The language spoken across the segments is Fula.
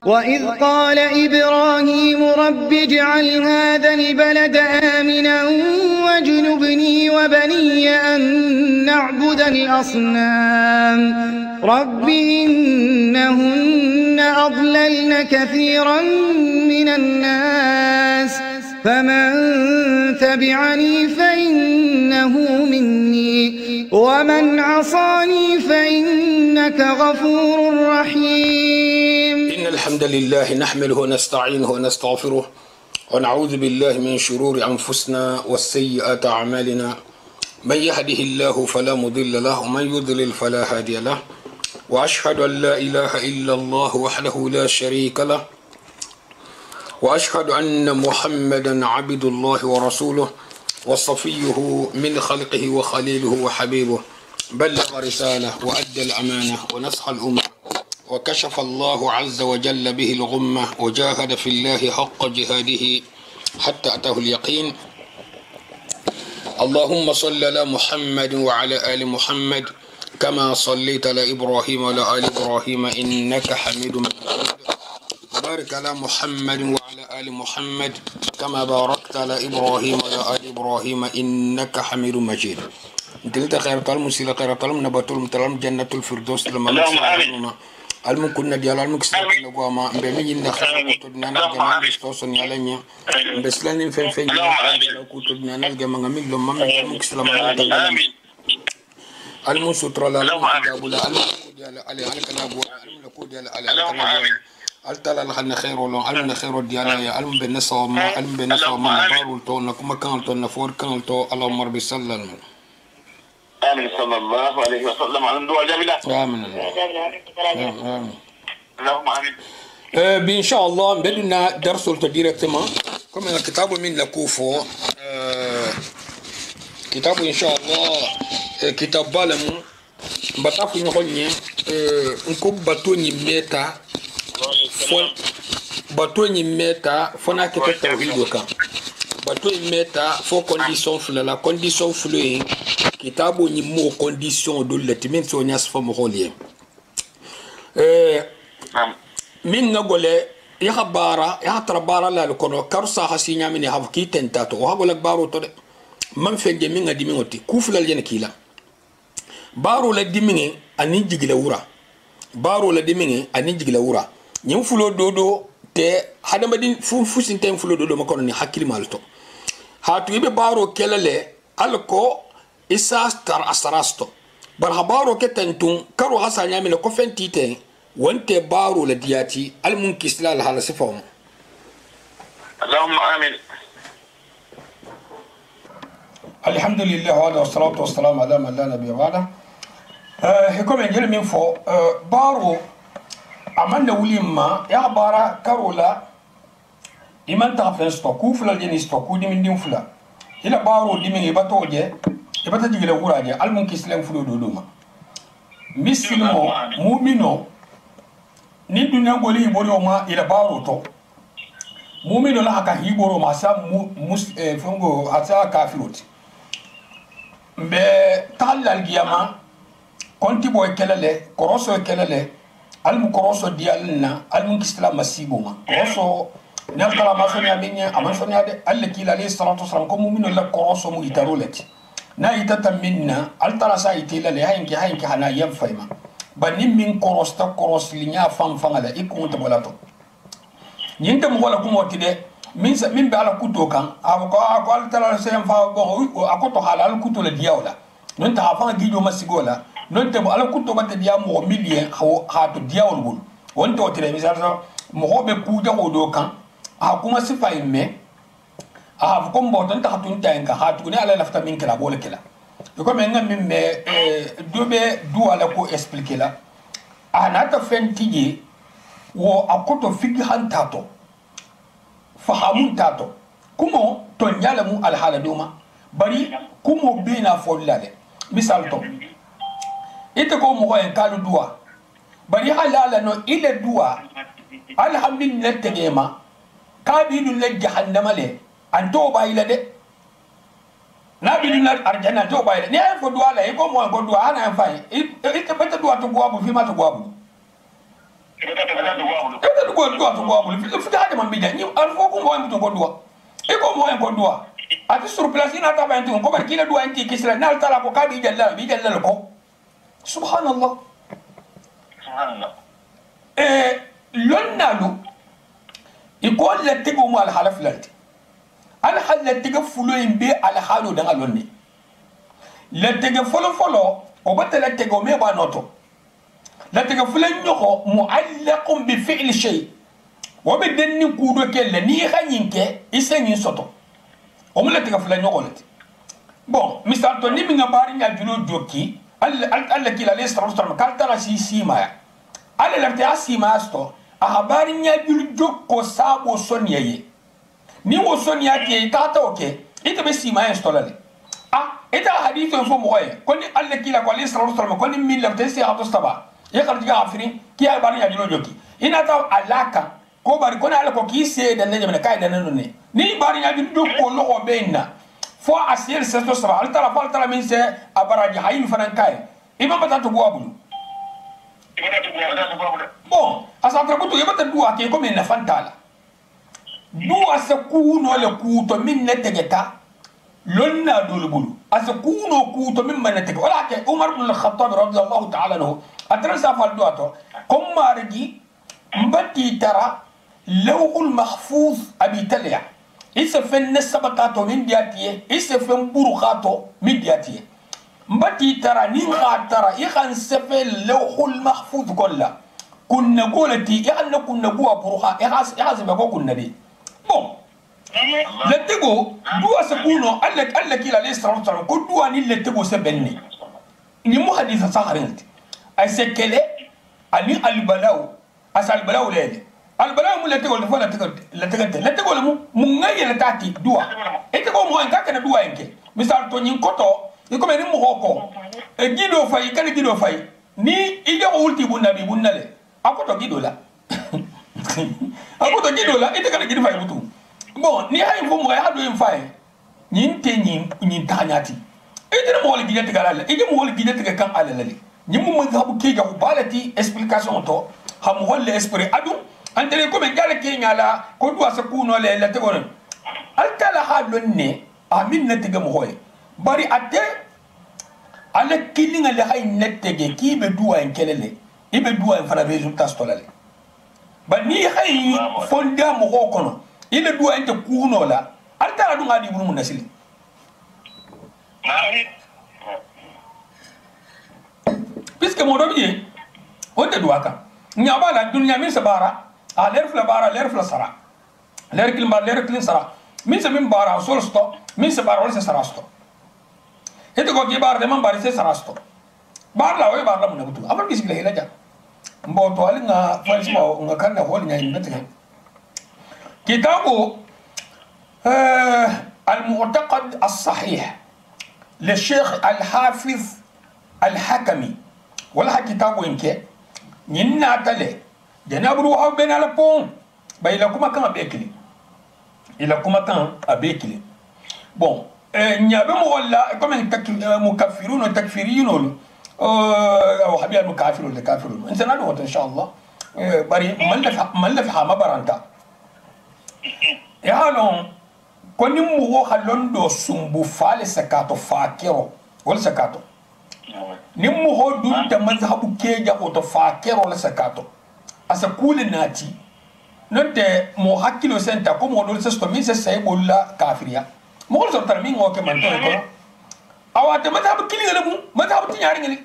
وإذ قال إبراهيم رب اجعل هذا البلد آمنا واجنبني وبني أن نعبد الأصنام رب إنهن أضللن كثيرا من الناس فمن تبعني فإنه مني ومن عصاني فإنك غفور رحيم. إن الحمد لله نحمده ونستعينه ونستغفره ونعوذ بالله من شرور أنفسنا والسيئات أعمالنا من يهده الله فلا مضل له ومن يضلل فلا هادي له وأشهد أن لا إله إلا الله وحده لا شريك له وأشهد أن محمدا عبد الله ورسوله وصفيه من خلقه وخليله وحبيبه بلغ رسالة وأدى الأمانة ونصح الأمة وكشف الله عز وجل به الغمة وجاهد في الله حق جهاده حتى أتاه اليقين. اللهم صل على محمد وعلى آل محمد كما صليت على إبراهيم وعلى آل إبراهيم إنك حميد مجيد. وبارك على محمد وعلى آل محمد كما باركت على إبراهيم وعلى آل إبراهيم إنك حميد مجيد. انت خير طالب مسيلة خير طالب نباتول متلام جنة الفردوس لما نسأل المهم كنا ديال المهم كسرنا قوما بمين نخاف كتبنا نرجع نستوصل يالنيا بس لين فين كتبنا نرجع مغامير لما المهم كسر لما نتكلم المهم سترة لا المهم ديال على كنا قوما المهم كود ديال على التلا لخنا خير ولا المهم خير ديال يا المهم بالنسبة ما المهم بالنسبة ما بارول تو نكما كان تو نفور كان تو اللهم ربي سلم آمين صلى الله عليه وسلم على الدعاء جميلة. آمين. آمين. اللهم آمين. بإن شاء الله بدنا درس ديركتما كم الكتاب من لكوفو كتاب إن شاء الله كتاب بالمو بتعرفوا نقولني نكوب باتوني ميتا باتوني ميتا فنا كتاب توحيد وكان باتوني ميتا فو كونديسيون فلا لا كونديسيون فلوين كتابو ني مو كونديسيون دول لتمين سو ناس فم خوليه من نقول يا خبارة يا تربارة لا لكونو كرسا حسينيا من يحفكي تنتاتو وهقول لك بارو تود من فين جمين قديمين وتي كوفلا الجن كيلا بارو لديمين أني جيلا ورا بارو لديمين أني جيلا ورا يوم فلو دودو te hada madin fu sinten fulo do ma kono ni hakkili malto hatu ibe baro kelale alko isa star asarasto bar habaro ketentun karo hasanya min ko fentite wonte baro la diati al munkisla al hala sifom اللهم آمين. الحمد لله والصلاة والسلام على من لا نبي بعده. هكم انجل من فو بارو أمانة وليما يا بارا كارولا إيمان تافن ستوكو فلا جني ستوكو دي من دين فلا إلا بارو دي من يباتوجي يباتجي لا وراجي المون كيسلم فلو دودوما مسلمو مؤمنو ندنا غولي بورو ما إلا بارو تو مؤمنو لا هكا هيبورو ما سا فنغو هتا كافروت مbe talal giyama konti boy kelale koroso kelale almu koroso dialna almu kisla masibuma koroso nalkala masonya minya amasonya de allaki alayhi salatu wasalam ko mu'minu la koroso mu itarolati na itata minna altara sa itila le hayinki hana yam fayma banim min korosta koros linya fam fangala ikunta bolato nyinta mo wala kumo tide min be ala kuto kan ko altara sa yam fa go akoto halal kuto le diawla non ta fa gijo masigola non te ala kuto batte diam mo million ha to diawol bul wonto tire misal mo be kuja do kan a kuma sifa imme a ko mbo don ta tun tanka ha tu ne ala lafta min kala bole kala ko men ngam min me dobe du ala ko expliquer la ana ta fentije wo akoto fiki hantato fahamun tato kumo to nyala mu al hala duma bari kumo bina follale misal to ite ko mo en kalu duwa bari halala no ile duwa alhamdulillah tegema kabilu la jahannama le anto bayila de nabilu la arjana to bayila ne fo duwa la ko mo ko duwa ana fay ite beta duwa to gwabu fi ma to gwabu Kata du go to go abulu fi ta man bija ni al fo ko mo to go duwa e ko mo en ko duwa ati sur place ina ta ba nti ko bar kila duwa nti kisra nal tala ko ka bi jalla ko subhanallah lonnalu iko le tigo mo al halaf lalti al hal tigo fulo imbe al halu da lonni le tigo folo o batala tigo me ba noto la tigo fulan yoko muallaqun bi fi'li shay wa bidanni kudo kelle ni khanyinke isenyi soto o mo le tigo fulan yoko lati bon misal to ni mi ngabari nya julo joki alla kila le stram kaltara si maya alla lafti asima asto a habari nya julo jokko sabo soniye ni wo sonia ke tata oke ita be si maya stolale ita hadithu fo moye koni alla kila ko le stram koni min lafti si atostaba ya karjiga afiri ki ay bari nya julo joki ina ta alaka ko bari koni alla ko ki se da ne jamana kai da nan ne ni bari nya julo jokko lo benna fo asir sesto saba altara min se abaraji hayim fanan kai imam batatu buabulu bon asatra butu yebata duwa ke ko min na fantala duwa se kuno le kuto min ne tegeta lonna dolubulu asa kuno kuto min man tege wala ke umar ibn al-khattab radiyallahu ta'ala anhu atrasa fal duwa to kom margi mbati tara lawhul mahfuz abi talya isa fen nesabakato min diatiye isa fen burukhato min diatiye mbati tara ni khatara ikhan sefe lawhul mahfuz kolla kunna golati yanna kunna buwa burukha ihas be ko kunna di bon letego duwa se kuno alla kila lesra ko duwa ni letego se benni ni mu haditha saharinti ay sekele ani albalaw asal balaw lele albalaw mu letego le fala letego le mu ngaye le tati duwa etego mo en kakana duwa enke misal to nyin koto iko me ni mu hoko e gido fay kala gido fay ni ide ko ulti bunnabi bunnale akoto gido la akoto gido la ite kala gido fay butu bon ni hay fo mo ha do en fay nyin te nyin tanyati ite mo wol gidete kala la ite mo wol gidete kan ala la ni mu mazhabu ke ga balati explication to ham wol esprit adu andere ko be gala ke ngala ko duwa sa kuno le la te gonon altala halunne amin na tege mo hoye bari ate ala kilinga le hay netege ki be duwa en kelele ibe duwa en fana resultat stolale ba ni hay fonda mo ko kono ile duwa ente kuno la altala du ngadi buru munasili puisque mo do biye wonde duwa ka nyaba la dunya min sabara leer fla bara leer fla sara leer klin sara min se min bara sol sto min se bara se sara sto hete ko gi bara de man bara se sara sto bar la we bar la mun butu abar bisbila hela ja mbo to ali nga fals mo nga kan na hol nya in mete kitabu المعتقد الصحيح للشيخ الحافظ الحكمي ولا كتابه إنك نينا تله جنابرو أو بين على بون بايلكما كان أبيكلي إلكما كان أبيكلي bon نيابه ولا كمان مكفرون وتكفيريون أو حبيب المكافرون الكافرون إنسان هذا إن شاء الله بري ملف حما برانتا يا لون كوني مو خلون دو سمبو فال سكاتو فاكيرو ولا سكاتو نمو هو دون تمذهب كيجا أو تفاكيرو ولا سكاتو asa kule nati nonte mo hakilo senta ko mo dol sesto min se say bolla kafiria mo ko sortar min o ke man to ko awate madhab kilingale mu madhab ti nyari ngali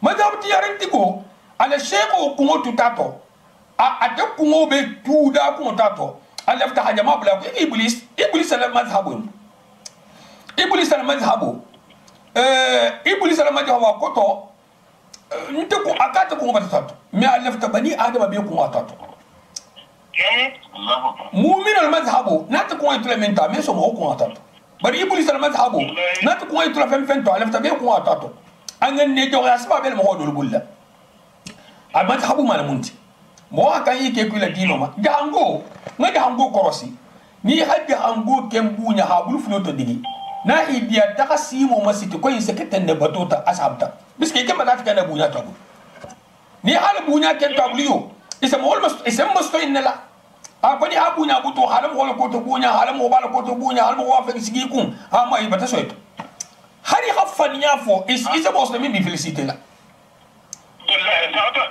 madhab ti yari ti ko ala sheko ko mo tutato a de ko mo be tuda ko tato ala fta hajama bla ko iblis ala madhhabu iblis ala madhhabu ko to nte ko akata ko batata me alafta bani adama be ko atata mu'min al madhhabu nat ko implementa me so mo ko atata bari iblis al madhhabu nat ko implementa alafta be ko atata angan ne jo asba be mo hodol bulla al madhhabu malamunti mo akan yike ko la dino ma jango ngadi hango korosi ni haddi hango kembunya habul floto digi na idiya takasimo masiti ko inseketen ne batota asabta biske ke malati kana bunya tabu ni hala bunya ken tabliyo isa mo isa musto inela abani abunya buto halam wala ko to bunya halam mo bala ko to bunya halam wa fa sigi kun ha ma ibata soyto hari khafani yafo isa musto mi féliciter la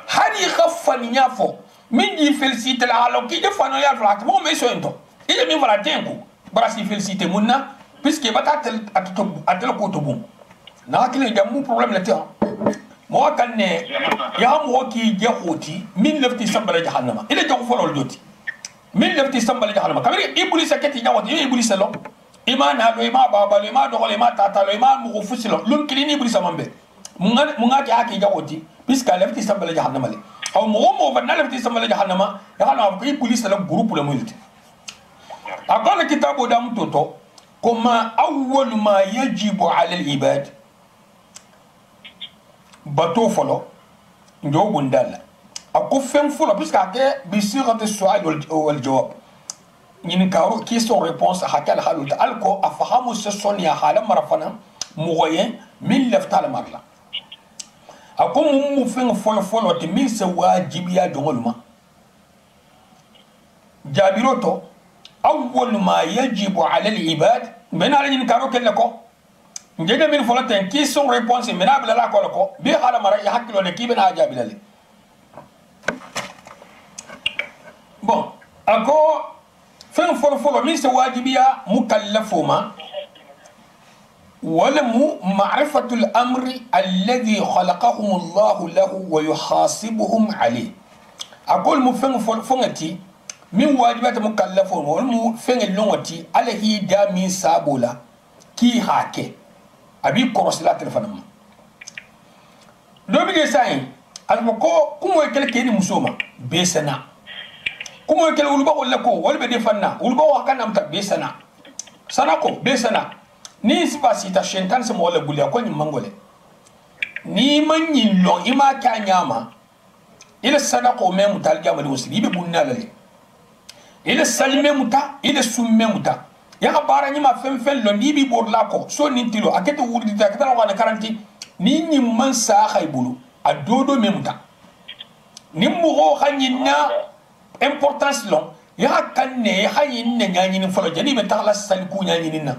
hari khafani yafo min di féliciter la alors ki defano ya flat mo me soyto ile mi fala tenku bara si féliciter munna puisque bata atel ko to bum na kile jamu problème la tian mo kanne ya mo ki je khoti min lefti sambala jahannama ile jago folol doti min lefti sambala jahannama kamri iblis akati jawati iblis lo imana lo ima baba lo ima dogole ima tata lo ima mo fusilo lun kilini iblis amambe munga ki haki jawoti puisque lefti sambala jahannama le aw mo vanna lefti sambala jahannama ya kana ko iblis la groupe le multi akala kitabu dam toto koma awwal ma yajibu ala al ibad bato folo ndo bundala ako fem folo puisque ke bisirat as-su'al wal jawab ni karo question réponse hakal halut alko afahamu sonia halam marafana moyen min laftal marla ako mu fem folo te min se wajibiya dongoluma jabiroto awwal ma yajibu ala al-ibad benala ni karo kelko ngene min folaten question réponse menable la ko bi hala mara ya hakilo ne kibe na jabilale bon ako fen folo min se wajibiya mukallafuma wala mu ma'rifatu al-amri alladhi khalaqahum Allah lahu wa yuhasibuhum alayhi aqul mu fen fongati min wajibat mukallafuma wala mu fen longoti alahi da min sabola ki hake abi korosla telefona ma do bi sai almo ko kumo kelke ni musoma besana kumo kel ulba wala ko wala be defanna ulba wa kanam ta besana sana ko besana ni sifa sita shentan se mo wala bulia ko ni mangole ni manyin lo ima ka nyama ila sana ko me mutal jamali usri be bunna lale ila salme muta ila summe muta ya bara ni ma fen lo ni bi bor la ko so ni tilo akete wurdi ta kata wana karanti ni man sa khaybulu adodo memuta ni mo ho khanyina importance long ya kanne hayin ne nyani ni folo jani be taxla sal ku nyani ni na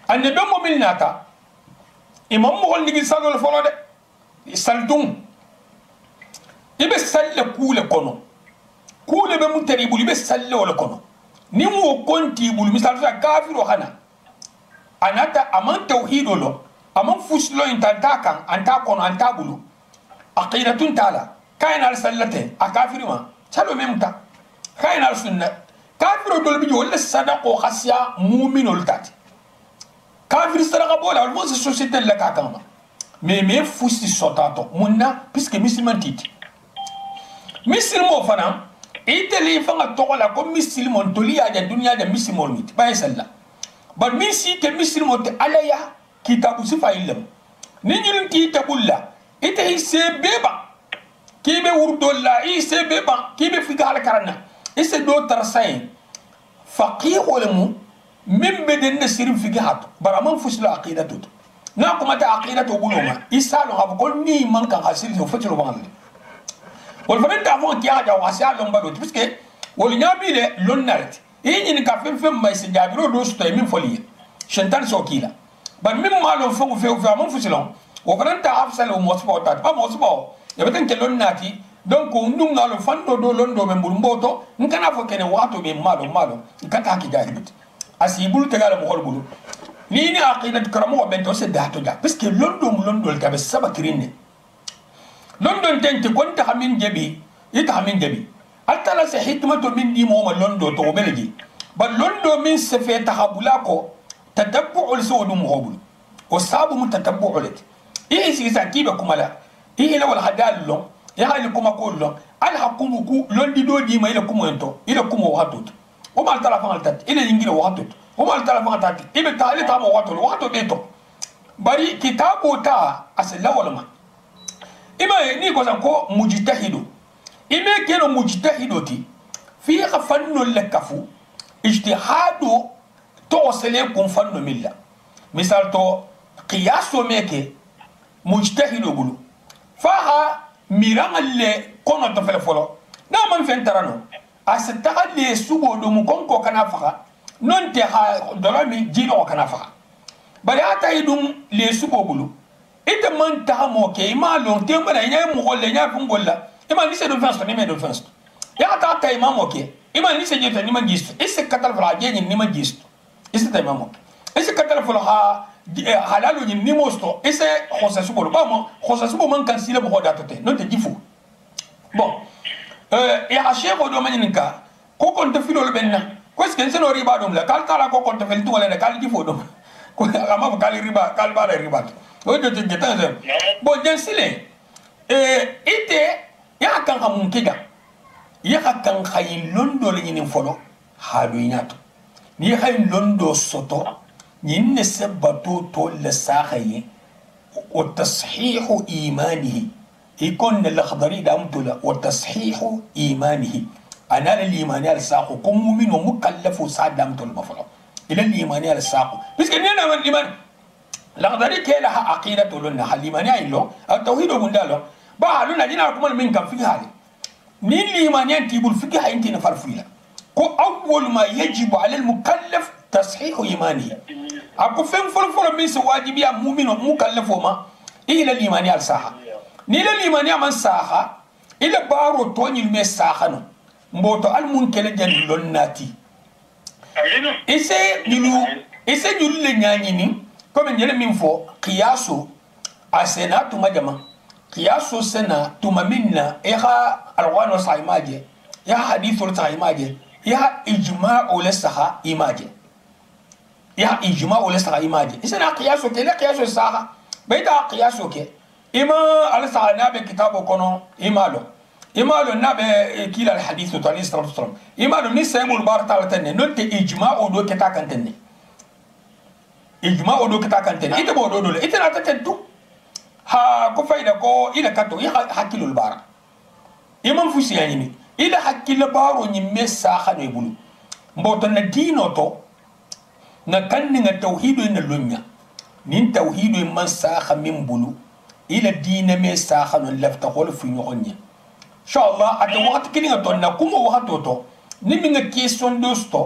ande do mo milnata imam mo hol ni salol folo de saldum ibe salle kule kono kule be mutari bulu be salle wala kono ni mo konti bul misal fa kafiru hana anata aman tauhido lo aman fuslo intanta kan anta kono anta bulu aqidatun taala kain al sallate akafiru ma chalo memta kain al sunna kafiru dol bi wala sadaqo khasya mu'minul tati kafir sadaqa bola wal mos société la ka kama me fusti sotato munna puisque musulman titi musulmo fana itali fanga tokola ko misilmon toliya da duniya da misilmon mit bay salla bar min si te misilmon te alaya kitabu sifa illam ni nyul ti tabulla ite hisse beba kibe wurdolla hisse beba kibe figal karana isse do tarsay faqih walamu min beden nasirin figat baraman fusla aqidatu na kuma ta aqidatu buluma isalu habqol ni man kan hasil so fatiro bangal wal famen ta fo kiya ja wasa lomba do puisque wol nyabile lonnart e ni ka fem may se jabiro do sto min foliye shentan sokila ban min malo fo mon fusilon o faranta afsal o mosbota ba mosbo ya beten ke lonnati donc ndum ngalo fando do londo men bulmboto nkana fo kene wato be malo kata ki jahibit asibul tegala mo holbulu ni aqidat karamo bento se dato da puisque londo ka be sabakrine london tenti konta hamin jabi ita hamin jabi atala se hikmatu min di mo londo to belgi ba londo min se fe tahabula ko tatabbu al sawdu muhabul o sabu mutatabbu alat si sakiba kumala ila wal hadal lo ya hali kuma ko lo al hakumu ku londi do di ma ila kuma ento ila kuma watut o mal tala fa altat ila yingira watut o mal tala fa altat ibe ta ila ta mo watut beto bari kitabu ta asla wala ma ima ni ko san ko mujtahidu ime keno mujtahidoti fi fannu lakafu ijtihadu to sele kun fannu milla misal to qiyaso meke mujtahidu bulu faha mirangalle kono to fele folo na man fen tarano asata le subo do mu konko kana faka non te ha dolami jino kana faka bari ata idum le subo bulu ite man ta mo ke ma lon te mala nya mu golle nya fun golla ima ni se do fans ni me do fans ya ta ta imam oke ima ni se jeta ni ma gistu isse katal fala je ni ma gistu isse ta imam oke isse katal fala ha halalu ni mosto isse khosa subo ba mo khosa subo man kan sile bo da tote non te jifu bon ya sheko do maninka ko kon te filo benna ko est ce que no riba dum la kal tala ko kon te fel to le kal jifu dum ko ama kal riba kal ba riba o de te tan bon jensile ite ya kan hamun kiga ya kan khayin londo le ni folo hadu inato ni khayin londo soto ni ne sabato to le sakhaye wa tashihu imanihi يكون الأخضري دامتولا وتصحيح إيمانه أنا الإيمانية الساق كم مؤمن ومكلف وسعد دامتولا مفعول إلى الإيمانية الساق بس كنينا من الإيمان الأخضري كلها عقيدة لنا الإيمانية إلو التوحيد وبندالو بعلونا جينا كمان من كم في هذه من الإيمانية تيبول فيها أنت نفرفيلا كو أول ما يجب على المكلف تصحيح إيمانه أكو فين فل من سواجبيا مؤمن ومكلف وما إلى الإيمانية الساق نيل الإيمانية من ساخا إلى بارو توني المساخا نو مبوتو المنكلة جن لوناتي إسي نيلو لنيانيني كم نيل من فو قياسو أسنا توما جما قياسو سنا توما منا إيها الوانو سايماجي إيها حديثو سايماجي إيها إجماع لسخا إيماجي إيها إجماع لسخا إيماجي إسنا قياسو كي لا قياسو ساخا بيتا قياسو كي إما على سعنا بكتابه كنو إمالو نبي كيل الحديث وتالي استرسلم إمالو نسيم البار تالتني ننت إجماع ودو كتا كنتني إجماع ودو كتا كنتني إذا بودو دول إذا نتتنتو ها كفايدا كو إلى كتو يحكي البار إمام فوسي يعني إلى حكي البار ونمس ساخن يبلو مبوتنا دينو تو نكن التوحيد إن اللونيا نين توحيد من ساخ من بلو إلى دين مسا خلون لفت قول في نغني إن شاء الله أتى وقت كلنا تونا كم وقت توتو نمينا كيسون دوستو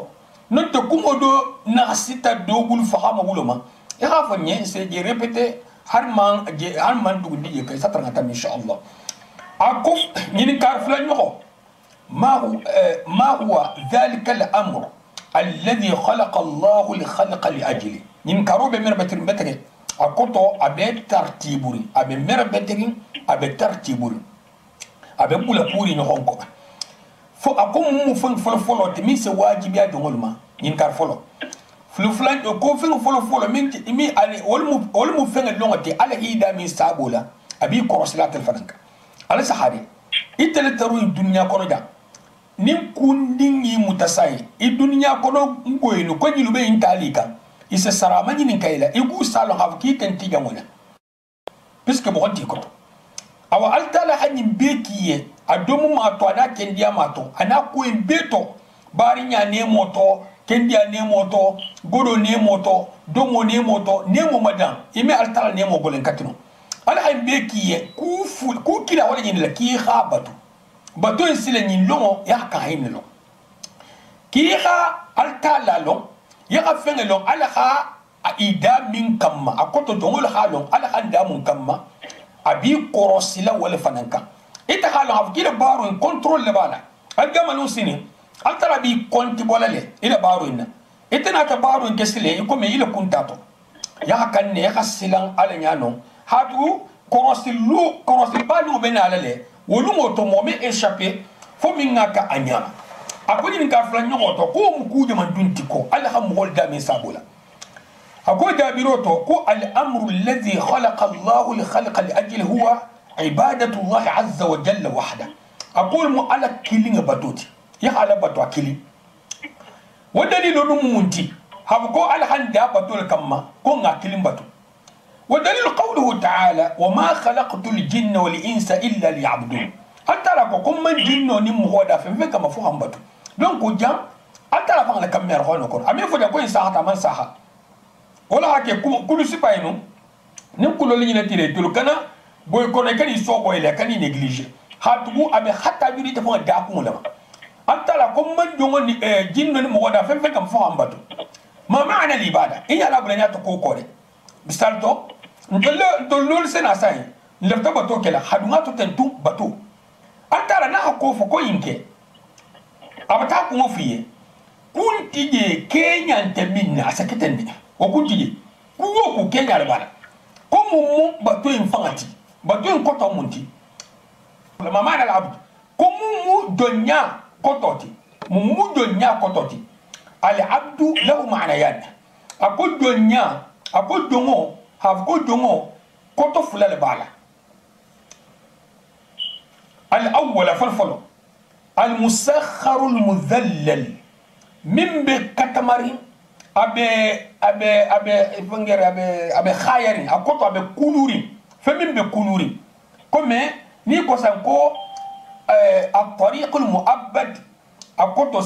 ننت كم دو ناسيتا دو بول فهم بولما يخافني سيجي ريبتي هرمان دو دي كي سترنا تام إن شاء الله أكوف نين كارفلان يخو ما هو ذلك الأمر الذي خلق الله لخلق لأجله نين كاروبي مربتر بتري akoto abe tartiburi abe merbeterin abe tartiburi abe bula puri no honko fo akom mu folo te mi se wajibi a dongolma nin kar folo fluflan ko folo min mi ali wol mu fenga longote ala ida min sabola abi koroslat al fadanka ala sahabi itele taru dunya kono da nin kundin yi mutasai i dunya kono ngoyinu ko nyilube intalika isa sarama ni kaila igu salo hafki kan tigamuna puisque bo di ko awa altala hanyi bekiye adomu ma to ana kendia ma to ana ko en beto bari nya ne moto kendia ne moto godo ne moto domo ne moto ne mo madam ime altala ne mo golen katino ala hay bekiye ku kila wala ni la ki khabatu bato en sile ni longo ya ka hin lo ki kha altala lo yaga fenge long ala kha aida min kamma akoto dongol halong ala handa mun kamma abi korosila wala fananka ita halong afkila baro en control le bala algama no sini altara bi konti bolale ila baro inna ita na ta baro en kesile ko me ila kuntato ya kan ne ya silan ala nyano hadu korosil balu benala le wolu moto mo me échapper fo minga ka anyama akoni ni kafla nyoto ko mu kuje man dunti ko alham gol da min sabula ako da biroto ko al amru alladhi khalaqa Allah li khalqa li ajli huwa ibadatu Allah azza wa jalla wahda aqul mu ala killing batoti ya ala batu akili wadalilu munti habko alhan da batul kamma ko ngakilin batu ودليل قوله تعالى وما خلقت الجن والإنس إلا ليعبدون حتى لو كم من جن ونم هو دافع فيك ما فهم بتو دونك جام حتى لو فعل كم يرغون كون أمي فدا كوين ساعة من ساعة ولا هكى كل سباينو نم كل اللي نتيجة تلو كنا بوي كنا كان يسوق بوي لا كان ينجليج hatugu abe hatta juri te fo da ku lama antala ko man jongo ni jinno ni mo da fen fen kam fo ambatu ma maana libada in ya la bulanya to ko kore misal to ndolol sena sai lefta bato kela hadunga to tentu bato antala na ko fo ko yinke abata ko mo fiye kuntije Kenya nteminna asaketende okuntije kuwo ku Kenya albana ko mu bato infangati bato nkoto munti la mama na abdu ko mu donya kototi mu donya kototi al abdu lahu ma'nayan ako donya ako dongo have ko dongo koto fulale bala al awwal falfalo al musakhkhar al mudhallal min be katamari abe fangere abe khayari akoto abe kuluri fe min be kuluri comme ni ko sanko at-tariq al-mu'abbad akoto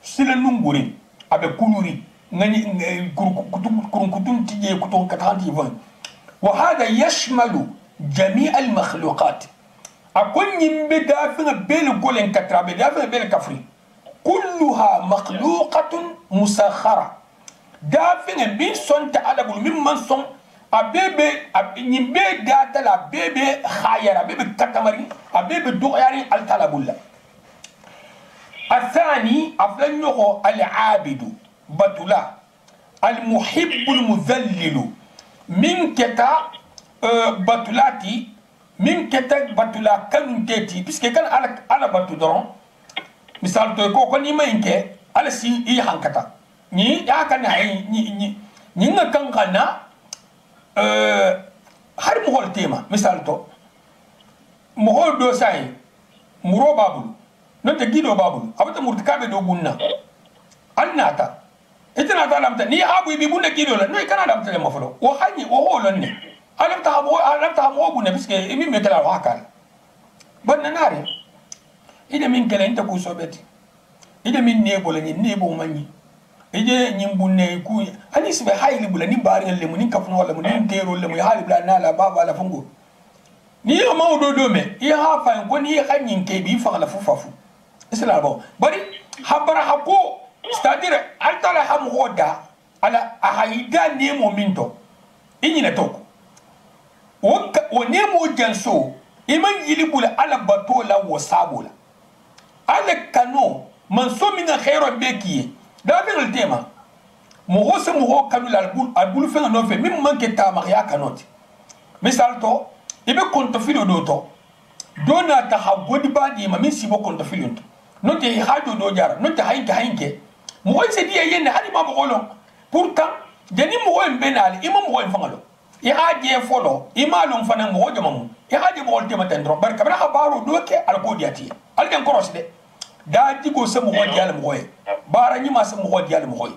silanunguri abe kuluri ngani kurun tije kuton katanti von wa hada yashmalu jami' al-makhluqat akon yimbe dafina bel golen katrabe dafina bel kafri كلها مخلوقة مسخرة دافن بين صن تعالى من من صن أبيبي نبي داتا لا بيبي خير أبيبي كتمري أبيبي دغياري التلابولا الثاني أفلنه العابد بطلا المحب المذلل من كتا بطلاتي من كتا بطلا كان تيتي بس كان على بطل درون misal to ko ni mainke ala si I hankata ni ya kan hay ni ngakan kana har mo hol tema misal to mo hol do sai muro babul no te gido babul abata murtikabe do gunna annata itana ta lamta ni abu bi bunna gido la no kana lamta le mafalo o hanyi o holon ne alamta mo bunna biske imi me kala wakal banna nare ida min kala inta ku sobeti ida min nebo la ni nebo manyi ide nyimbunne ku ani sibe hayli bula ni bari le mun kafno wala mun tero le mun hali bula na la baba la fungo ni yo mawdo do me i ha fa ko ni khanyin ke bi fa la fufafu isla bo bari habara hako c'est-à-dire altala ham hoda ala ahida nemo minto inyina toko o nemo janso iman yili bula ala batola wo sabula ala kano man so minga khairo bekiye da bin tema mo hosse mo ho kanu la albul fe no fe mim man ke ta maria kanoti misal to ibe konto filo do to dona ta habodi badi ma min sibo konto filo to no te hado do jar no te hayke mo ho se die yenne hadi ma bolon pourtant deni mo ho benal imam mo ho fangalo ya haje folo imalum fanan mo ho jamamu ya haje mo holte matendro barka bana habaro do ke algodiati alden koros de da digo se mo hodi al mo hoye bara nyima se mo hodi al mo hoye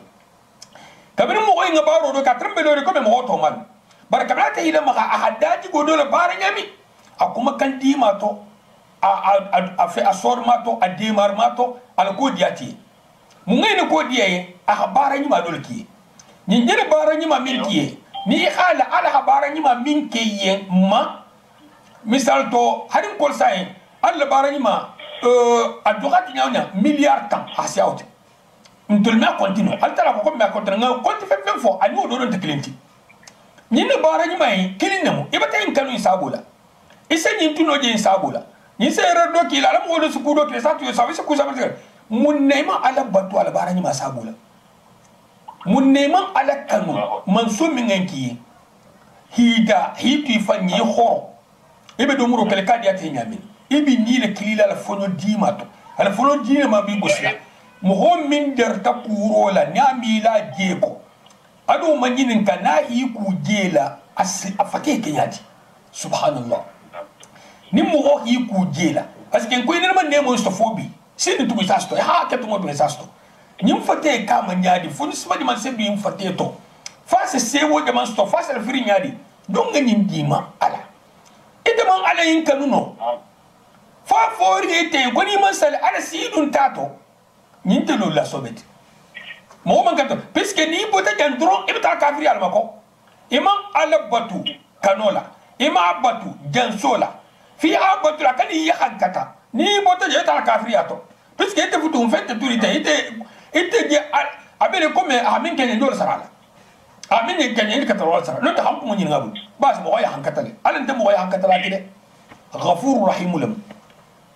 kabir mo hoye ngabaro do ka trembe do ko be mo hoto man barka bana ta ila maka ahadda digo do le bara nyami akuma kan di mato a fe asor mato a demar mato al godiati mo ngene godiye a bara nyima do le ki ni ngere bara nyima min kiye ni hala ala habara nyima min kiye ma misal to harin kol sai alla bara nyima adukati nyanya milliard tan asiaute ntolma continue altala ko me continue nga konti fe fo ani o do don te clienti nyine bara nyima yi kilinemu ibata in kanu isabula ise nyintu no je isabula ni se redo ki la mo do su kudo ke sa tu service ku sabata munema ala batu ala bara nyima sabula munema ala kanu manso minganki hida hitu fanyi ho ibe do muro kale kadi ate nyamin ibi ni le kilila la fono dimato ala fono dima bi gosla mo ho min der ta kuro la nyami la jeko ado manyin kana yi ku jela afake kenyati subhanallah ni mo ho yi ku jela parce que ko ina man ne mo stofobi sin tu bisasto ha ka tu mo bisasto nyim fate ka man nyadi fono sima di man se bi mfate to fa se wo de man sto fa se firi nyadi don ga nyim dima ala ite man ala yin kanuno fa fori ite goni man sal ala sidun tato nyinte lo la sobet mo man gato puisque ni bota jandron ibta kafiri almako imam ala batu kanola imam batu jansola fi abatula kani ya hankata ni bota je ta kafriyato puisque ite futu fait turite ite je abere comme amin kenya ndol sarala amin kenya ni katawal sarala no ta hampu mo nyinga bu bas mo ya hankata le alan te mo ya hankata la kide ghafurur rahim lam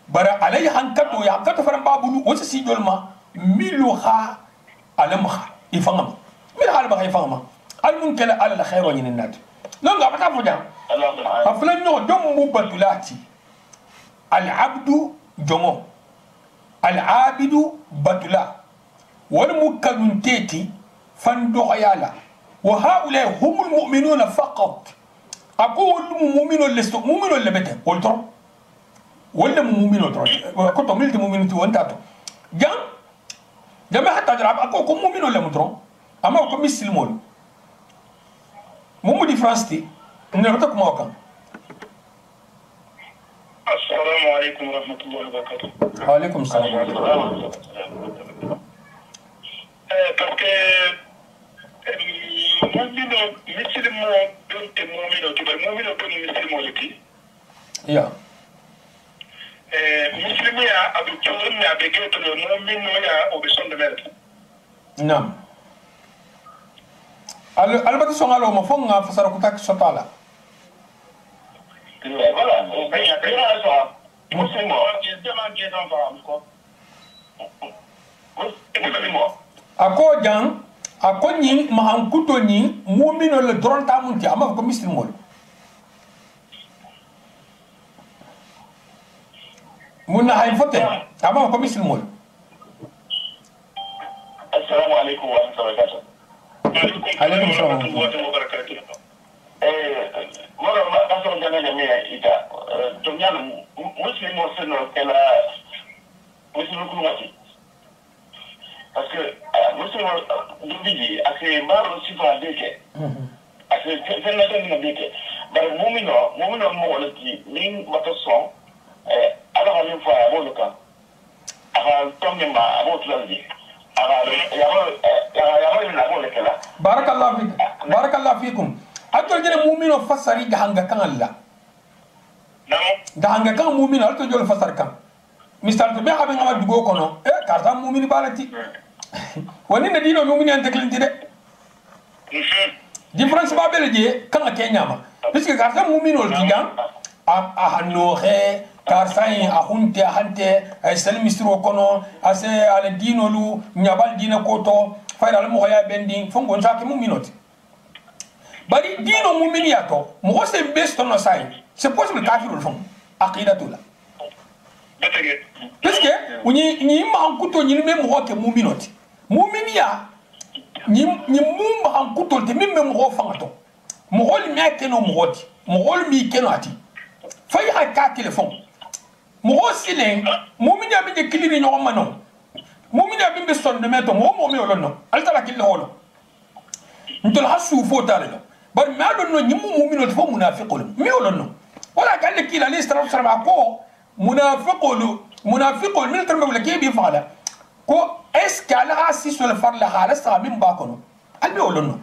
bara alay hankato ya hankata faram babulu wasi si jolma miluha alamha ifangama min hal ba ifangama al munkala ala khair wa nin nat non ga bata fuja aflan no dom mu batulati al abdu jongo al abidu batula wal mukadunteti fando yala wa haula humul mu'minuna faqat aqul mu'minun listu mu'minun labata qultu wala mu'minun ko to milti mu'minun ti wantato jam jama hatta jarab ako ko mu'minun lam tron ama ko muslimon mumu difference ti نرتك موقع. السلام عليكم ورحمة الله وبركاته. وعليكم السلام. parce que mumino misilimo donte mumino tubal mumino toni misilimo leti. Ya. Misilimo ya abu churun ya begeto le mumino ya obison de merde. Nam. Albati songalo mo fonga fasara kutak sotala. Voilà, il y a déjà ça. Musulman, il demande des enfants, quoi. Musulman. Ako jang, ako ni mahankuto ni mumino le dron tamunti ama ko muslimol. Muna hay fote ama ko muslimol. Assalamu alaikum wa rahmatullahi wa barakatuh. Moro maso jana jamia ita tonyana muslimo seno kala muslimo kumati parce que muslimo dubiji ase maro sifa deke ase fenna tan deke bar mu'mino mo walati min wato son ala halim fa boluka aga tonge ma abotlandi barakallahu fikum atol jere mu'mino fasari gahanga kan Allah gahanga kan mu'mino atol jole fasar kan misal to be habe ngama dugo kono karta mu'mini balati woni na dino mu'mini ante klinti de difference ba bele je kan Kenya ma puisque karta mu'mino tigan a hanno he karsain a hunte hante ay salmistro kono ase ala dinolu nyabal dina koto fayda al moya bendi fongo njaki mu'minoti bari dino mu'miniyato mo se besto no sai c'est possible kafirul fon aqidatula parce que ni ma hankuto ni me mo ke mu'minoti mu'miniya ni mu ma hankuto te me mo fangato mo hol me ke no mo hoti mo hol mi ke no ati fay ha ka téléphone mo silen mu'mini abi de kiliri nyoma no mu'mini abi be son de meto mo me olono altala kille holo ntol hasu fotale no bar ma do no nyimu mu'mino fo munafiqul mi olono wala galle kila li istra sara ko munafiqul min tarma wala ke bi fala ko est ce ala asi sur le far la hala sa min ba kono al mi olono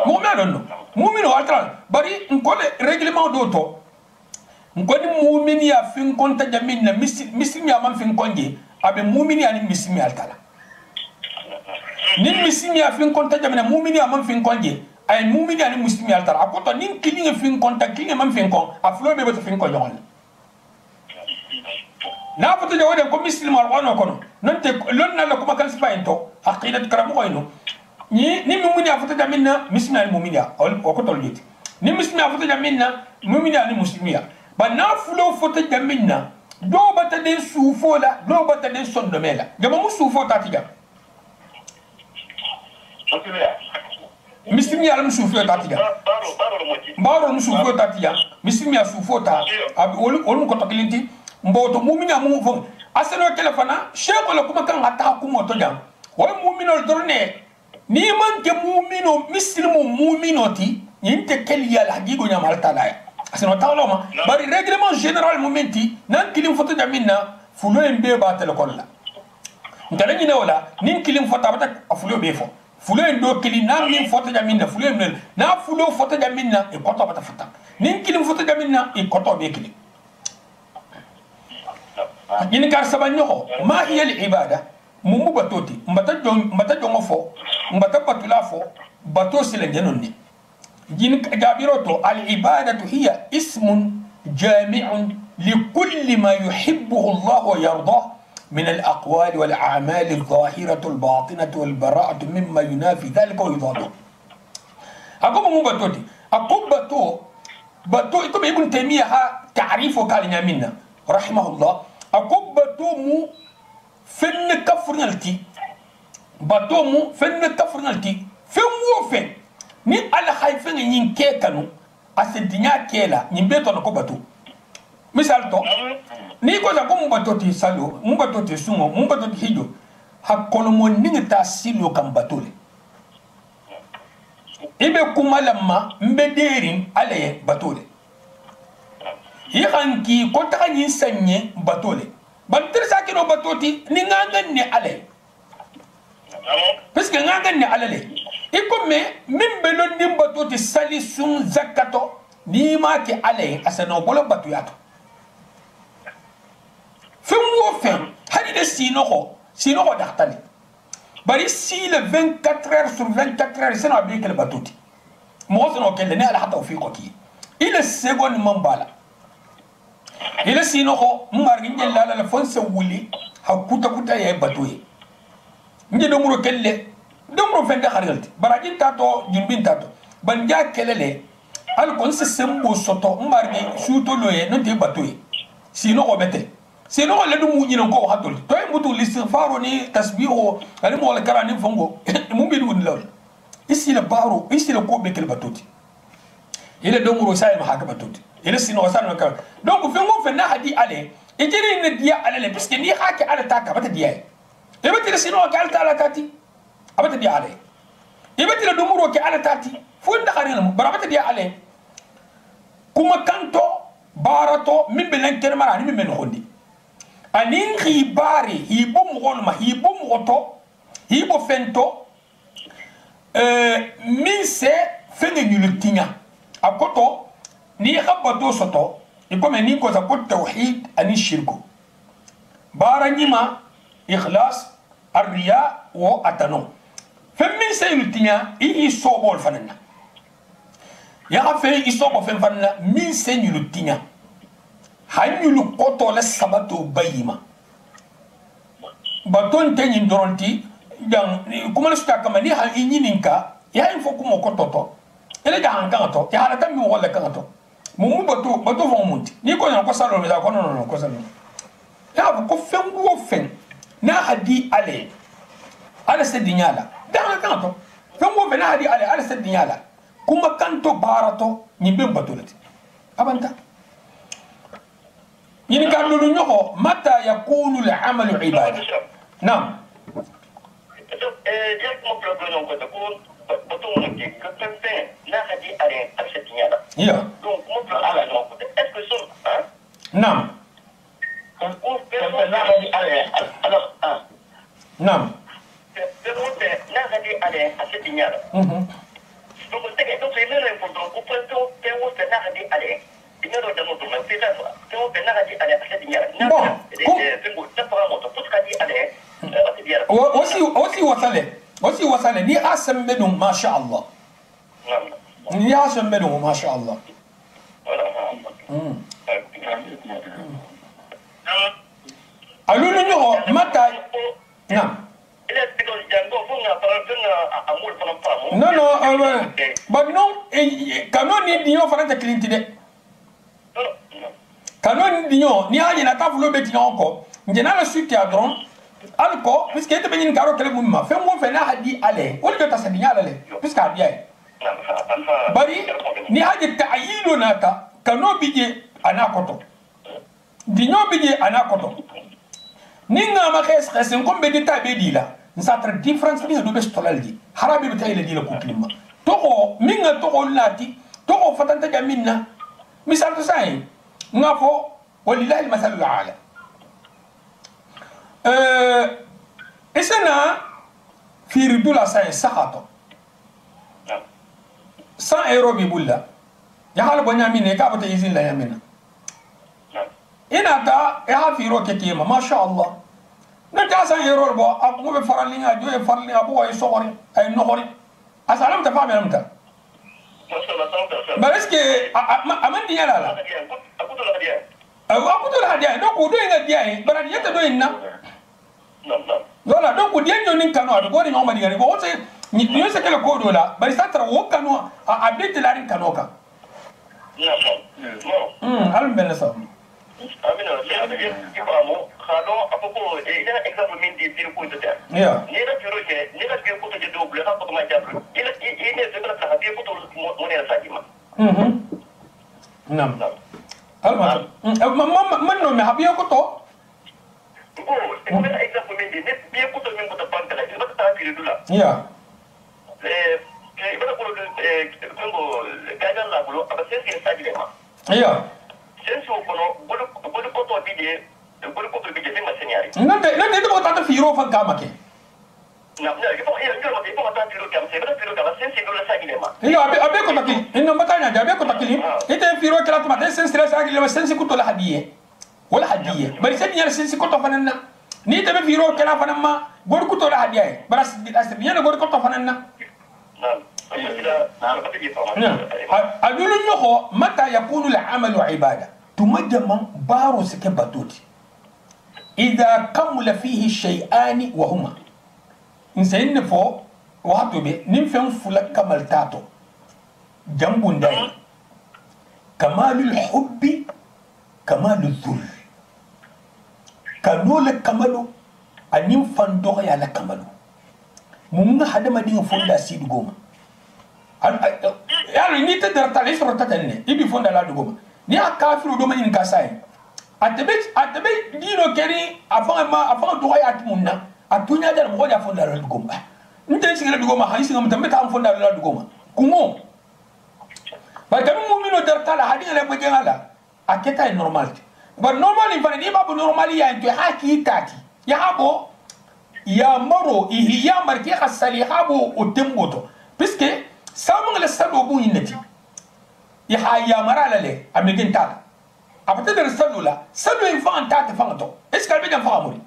mo me olono mu'mino altala bari ngole règlement do to ngoni mu'mini ya fin konta jamin na mislimi ya man fin konje abe mu'mini ya ni mislimi altala ni mislimi ya fin konta jamin na mu'mini ya man fin konje ay mu'mini ya ni mislimi altala akoto ni kilinga fin konta kilinga man fin kon aflo be beto fin kon yon na foto jawde ko mislimi alwano kono nonte lonna la kuma kan sifa ento aqidat karamu ko ino ni mu'mini ya foto jamin na mislimi ya ni mu'mini ya o ko toliti ni mislimi ya foto jamin na mu'mini ya ni muslimi ya ba na fulo foto jaminna do bata de sufo la do bata de sondomela jama mu sufo tatiga misimi ya mu sufo tatiga baro mu sufo tatiga misimi ya sufo ta ab wol ko tokilinti mboto mu'mina mu fo aseno telefona sheko la kuma kan hatta ku moto jam way mu'mino dorne ni man ke mu'mino mislimu mu'minoti yinte keliya la hagigo nyamal talaya asino tawloma bari règlement général momenti nan kilim foto jaminna fulo embe ba telekol la ngala ni wala nin kilim foto bata fulo be fo fulo endo kilim nan nin foto jaminna fulo emne na fulo foto jaminna e koto bata fata nin kilim foto jaminna e koto be kilim yin kar sabanyo ma hiya al ibada mumu batoti mbata jongo fo mbata batula fo bato sile janonni yin jabiroto al ibadatu hiya ismun jami'un لكل ما يحبه الله ويرضاه من الأقوال والأعمال الظاهرة الباطنة والبراءة مما ينافي ذلك ويضاده. أقوم مو بتوتي أقوم بتو إتوم ابن تيمية تعريفه قال منا رحمه الله أقوم بتو مو فن كفرنالتي بتو مو فن كفرنالتي فين وفين ni ala khayfen yin ke kanu asidnya kela nyimbeto no ko batu misal to ni ko za ko mbatoti salo mbatoti sumo mbatoti hijo hakkono mo ningita silo kam batole ibe kumalama mbederin alaye batole yihanki ko ta yin sanye batole bantir sakino batoti ni ngangan ne alaye parce que ngangan ne alale iko me min belon dim batoti sali sun zakato ni ma ki alaye asano bolo batu yato fin hadi de sinoho daktali bari si le 24 heures sur 24 heures c'est na bi kel batuti mo sono kel ne ala hata fi ko ki ile second mambala ile sinoho mbar ngi la la fon se wuli hakuta ye batuye ngi do muro kelle do muro fende khargalti barajin tato jimbin tato banja kelele al kon se sembo soto mbar ngi suto loye non te batuye sinoho bete sino wala dum mu ñino ko hadul to mutu listighfaru ni tasbihu ali mo wala karani fongo mu bi dun law isi la baro isi la ko be kel batuti ile do muro say ma haka batuti ile sino wasan ka donc fe mo fe na hadi ale e jeri ne dia ale le puisque ni haka ala ta ka bata dia e bati sino ka ala ta ala tati abata dia ale e bati do muro ke ala tati fu nda xarina mo barabata dia ale kuma kanto barato min belen ken mara ni min men xondi anin khibari hibo mugolma hibo mugoto hibo fento min se fenge nyulutinya akoto ni khabato soto ikome ni ko za ko tawhid ani shirku bara nyima ikhlas arriya wa atano femmin se nyulutinya i sobol fanana ya fe isobo fen fanana min se nyulutinya hanyulu koto la sabato bayima baton tenyin doronti dan kuma sta kama ni ha inyininka ya info kuma koto to ele da hanga to ya hala tammi wala kan to mumu bato fon munti ni ko na ko salo da ko no ko salo ya ko fengu wo fen na hadi ale ala sedinyala da hanga to fengu wo fen na hadi ale ala sedinyala kuma kanto barato nyimbe batolati abanta ين قالوا له نيوكو متى يكون العمل عباده نعم نعم نعم وسي وصل ني اسم بدون ما شاء الله ني اسم بدون ما شاء الله قالوا له متى نعم non non but non canon ni dio faranta clienti de canon dio ni aje na tafulo beti onko njena la suite ya dron alko puisque ete benin karo kele mumma fe mo fe na hadi ale wol be tasa dinya ale puisque hadi ay bari ni aje ta'yilu nata kano bije anakoto dinyo bije anakoto ninga ma khess khess ngom be dita be dila nsatra difference ni do be stolaldi harabi be tayile dila ko klima toko minga toko lati toko fatanta jaminna misal to say ngafo walillahi almasalul ala isana fi ridula say sahato 100 euro bi bulla ya hal bonya minne ka bata izin la yamina ina ta ya firo ke kema masha Allah na ta san hero bo aku be farali nga jo e farali abu ay sohori ay nohori asalam ta fami amta ba est-ce que amandi yala la aku to la dia donc do nga dia bara yeta do inna voilà donc dia nyoni kanu ado gori ngoma digani bo wote ni se kala ko do la bari satra wo kanu a bete la rin kanoka alam ben sa amina ya ke famo khano apoko ina exemple min di bir ko tata ya ni da biro ke ni da bir ko to do bla ka ko ma jabru ina ina se bra ta bir ko to mo ne sa di ma nam alma man no me habiyo ko to ko ina exemple min di ne bir ko to min ko to pan kala ina ta bir dula ya ke ina ko ko gajan la bulo aba se se sa di ma ya senso kono bulu ko to bije ni masenyari nante to ta firo fa kama ke na ke to ya ngiro ke to ta firo kam se bra firo kam sensi do la sagile ma ila abe ko takili inno batanya abe ko takili ite firo kala to ma sensi la sagile ma sensi ko to la hadiye wala hadiye bari sen yar sensi ko to fananna ni te be firo kala fanamma gor ko to la hadiye bara asbi yana gor ko to fananna أدل يخو متى يكون العمل عبادة تمجم بارو سكي باتوتي إذا كمل فيه الشيئان وهما إنسان نفو وهاتو بي نمفن فلك كمال تاتو جنبون داي كمال الحب كمال الذل كانوا لك كمالو أنيم فندوغ يا لك كمالو ممنا حدا ما دين فوندا سيد غوما يعني ني تدر تالي سورة تاني يبي فوندا لا غوما ني كافر دوما ين كاساي اتبي دينو كري افان دوغاي اتمنا اتونيا دار مو دا فوندا لا غوما نتي سيغلا غوما هاي سيغا متم تا فوندا لا غوما كومو با كانوا مؤمنو در تالا هادي لا بجالا اكيتا نورمال با نورمال فاني دي بابو نورمال يا انت حكي تاتي يا ابو ya maro ihiya marke khasali habo utimboto puisque samang la salo bu inati ya haya marala le amigin ta apata der salo la salo infan ta ta fanto est ce qu'elle be dan famuri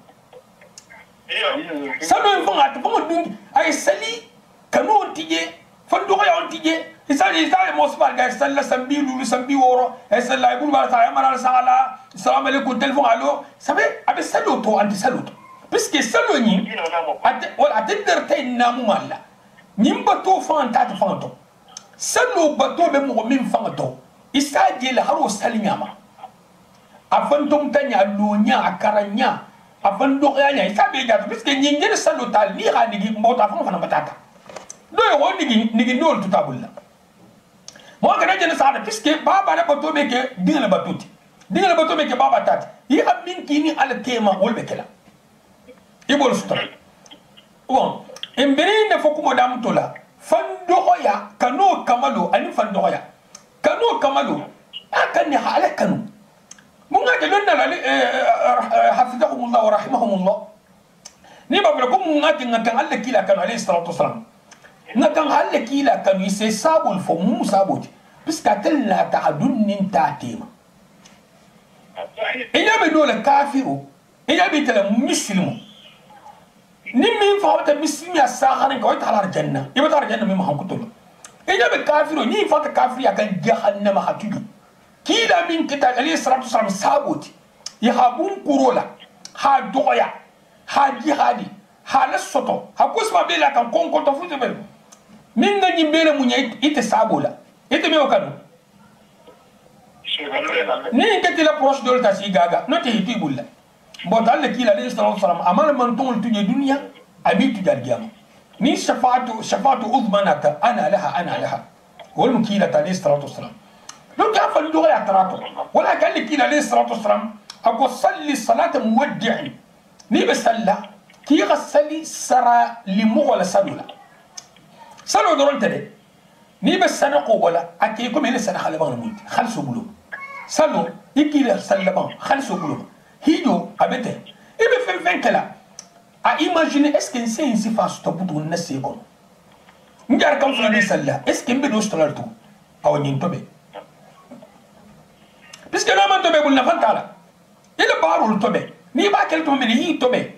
salo infan ta fango dun ay sali kanu tije fando ya on tije isali mo sfar ga salla sambi lulu sambi woro e salla ibul ba ta marala sala salam alaikum telefon allo sabe abe salo to anti salo puisque salo ni wala der tay namu malla nim bato fanta ta fanto salo bato be mo min fanto isaje la haro salinyama afantom tanya lonya akaranya afando yanya isabe ga puisque ni ngere salo tal ni ha ni mbota fa fana batata do yo ni ndol tutabulla mo ga dajena sa puisque baba la bato be ke dingala batuti dingala bato be ke baba tata yi am min kini ala tema wolbe kala ibol sutra bon emberi ne fokumo dam tola fandoya kanu kamalu ani fandoya kanu kamalu akani halakanu munga de lonna la hafidahumullah wa rahimahumullah ni babra ko munga de ngaka Allah kila kanu alayhi salatu wasalam ngaka Allah kila kanu ise sabul fo mu saboti biska telna ta'adunnin ta'tima ina be dole kafiru ina be tala muslimu نمين فاوت مسلم يا ساخرين كويت على الجنة يبقى على الجنة مين محمد كتب إذا بكافر نين فاوت كافر يا كان جهنم حتيجي كيلا من كتاب عليه الصلاة والسلام سابوت يهابون كورولا ها دويا ها جهادي ها لسوتو ها كوسما بيلا كان كون كون تفوت بيل من غني بيلا مني إتسابولا إتمي وكانو نين كتيلا بروش دول تاسي غاغا نوتي هيتي بولا بوتال لكيل عليه الصلاه والسلام امان من تقول تجي الدنيا ابي تجي القيامه ني شفاعه اضمنك انا لها والمكيله عليه الصلاه والسلام لو كيف اللغه يعتراته ولا قال لك عليه الصلاه والسلام اقول صلي صلاه مودع ني بسلا كي غسلي سرا لمغول سلولا سلو دورنت دي ني بسنقو ولا اكيكم هنا سنه خلبان موت خلصوا بلو سلو يكي سلبان خلصوا بلو hijo abete ibe fen kala a imaginer est ce que c'est ainsi face to butu na sekon ngar kam fula ni salla est ce que mbe do stolar to aw nyin tobe puisque no man tobe bul na fantala ila baro tobe ni ba kel to me ni tobe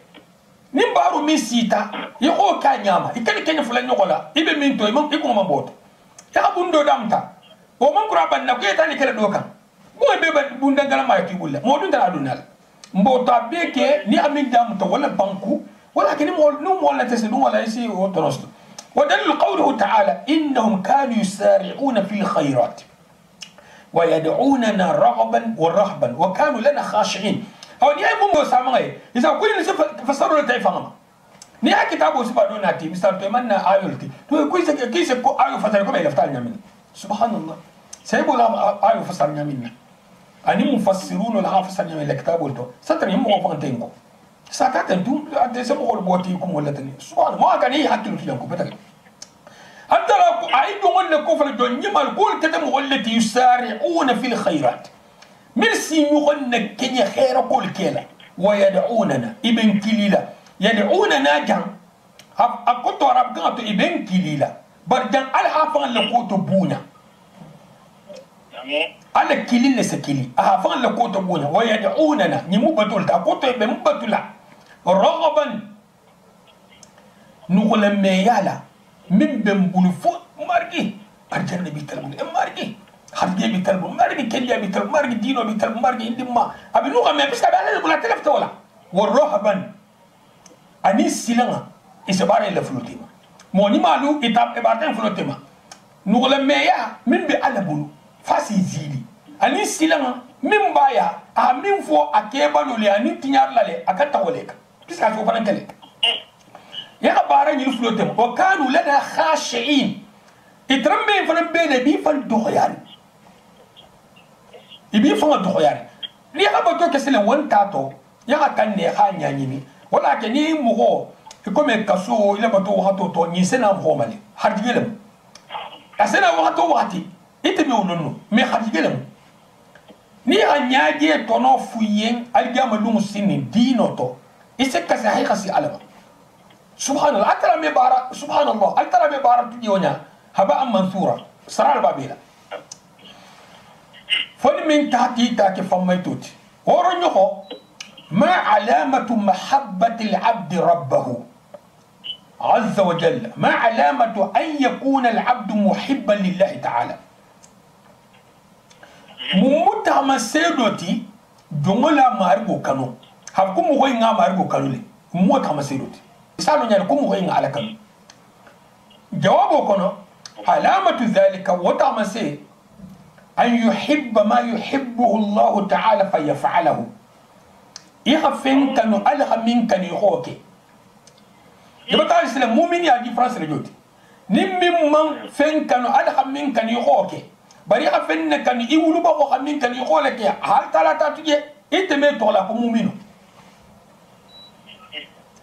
ni baro mi sita ye ko ka nyama ikani kenya fulan nyokola ibe min to imam iko mabot ya bundo damta o man kura banna ko etani kala do kan mo be ba bunda ngala ma ki bulla mo dun dara dunal mbota beke ni amin damta wala banku ولكن نوم ولا تسدون ولا يسي وترصد ودل قوله تعالى إنهم كانوا يسارعون في الخيرات ويدعوننا رغبا ورهبا وكانوا لنا خاشعين أو نيا بومو سامعي إذا كل نسف فسروا لتفهمه نيا كتابه سبحانه ناتي مثال تمنى آيولتي تو كيس كو آيو فسركم إلى فتال يمين سبحان الله سيبوا لا آيو فسر يمين أني مفسرون ولا فسر يمين لكتابه تو ستر يمو فانتينكو ساكات انتم تسمعوا البوتيكم ولا تاني سبحان ما كان يحكي في لكم بتاعي انت لو ايدوا من الكفر الدنيا ما الكل كتم والتي يسارعون في الخيرات ميرسي يغنى كني خير كل كلا ويدعوننا ابن كليلا يدعوننا جان اكنت ربغاتو ابن كليلا برجان الحافظ لكوتو بونا على كلين لسكلي أهافن لكوت بونا ويدعوننا نمو بطول تأكوت بمو بطولا رغبا نقول ميالا من بمبولو فوق مارجي أرجعني بيتلبون مارجي خرجي بيتلبون مارجي كنيا بيتلبون مارجي دينو بيتلبون مارجي إندما أبي نوغا ما بيسكا بعلا نقول تلفت ولا والرهبا أني سيلنا إسبارة لفلوتيما موني مالو إتاب إبارتين فلوتيما نقول ميا من بألا بولو fasi zili ani silama min baya a min fo akeba lole ani tinyar lale akata woleka piska ko fanan kale ya bara ni flotem wa kanu lana khashiin itrambe fanan bene bi fan doxyan ibi fan doxyan li ya ba to kesele won tato ya kan ne ha nyanyini wala ke ni mugo ko me kaso ila ba to hato to ni sena ho mali harjigelam asena wato wati ite me wonono me khadigelem ni anyaje tono fuyen algama lumu sini dino to ise kasa hay khasi alama subhanallah atara me bara subhanallah atara me bara tujonya haba am mansura saral babila foni min tahti ta ke famaytuti woro nyoko ma alamatu mahabbati al-abd rabbahu عز وجل ما علامة أن يكون العبد محبا لله تعالى mumuta masedoti dongola margo kanu habku mo hoy nga margo kanu le mumuta masedoti salo nyal ko mo hoy nga ala kanu jawabo kono alamatu dhalika wata mase an yuhibba ma yuhibbuhu Allah ta'ala fayaf'aluhu yakhfen kanu alha min kan yoke yabata islam mu'min ya difference le joti nimmi man fen kanu alha min kan yoke bari afen ne kan iwulu ba ko xamin kan yole ke hal tala ta tuje iteme to la ko mumino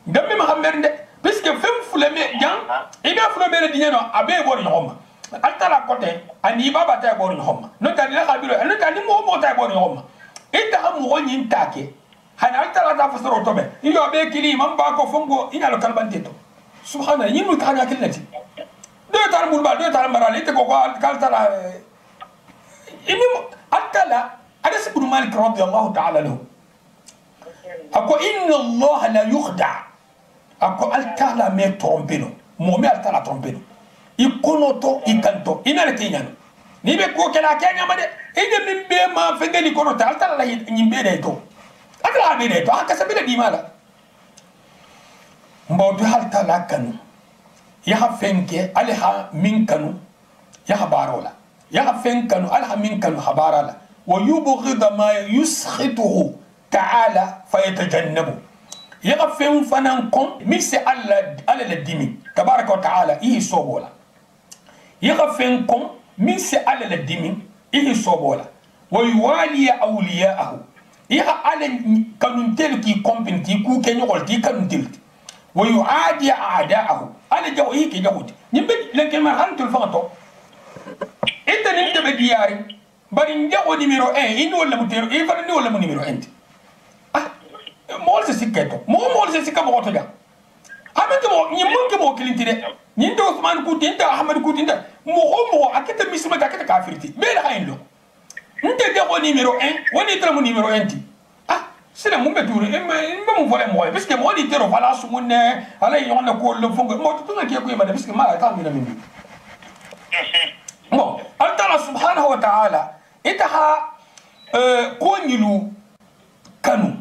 gambe ma xamerde puisque fem fuleme jan iga fuleme le dineno abe bor ñoma altala côté ani baba ta bor ñoma no tan la xabiro no tan mo ta bor ñoma ita am mo ñin take han altala ta fasoro tobe iyo be kili man ba ko fongo ina lo kalbante to subhana yimu tanya kilati do tar mulba do tar marali te ko kaltala إنه أكلا أنس بن مالك رضي الله تعالى له أكو إن الله لا يخدع أكو ألتلا مي ترومبينو مومي ألتلا ترومبينو يكونو تو يكنتو إنا لكينيانو نيبي كو كلا كينيا مدي إذا من بي ما فنجلي كونو تالتلا لا ينبي ديتو أتلا بي ديتو هكا سبيل ديمالا مبودو ألتلا كانو يها فنكي ألها من كانو يها بارولا يغفن كانوا ألها من كانوا حبارا ويبغض ما يسخطه تعالى فيتجنبه يغفن فنانكم ميسي على الدمي تبارك وتعالى إيه صوبولا يغفنكم ميسي على الدمي إيه صوبولا ويوالي أولياءه يغا على كانوا تلكي كومبنتي كو كن يقولتي كانوا تلكي ويعادي أعداءه على جوهي كي جوهي نبت لكن ما هانتو الفانتو انت نمت بدياري bari njago numéro 1 ini wala mutero e fana ni wala mo numéro 1 ah mol se sikketo mol se sikka mo to ja amete mo ni monke mo kilintire ni ndo Usman Kuti nda Ahmad Kuti nda mo akete misma ta kafirti be la haylo nte de ko numéro 1 woni tra mo numéro 1 ti ah c'est le monde tour et me voler moi parce que moi dit voilà ce monde ala y on a ko le fond moi tout le qui ko ma parce que ma ta mi na mi bon Allah subhanahu wa ta'ala itaha ko nyilu kanu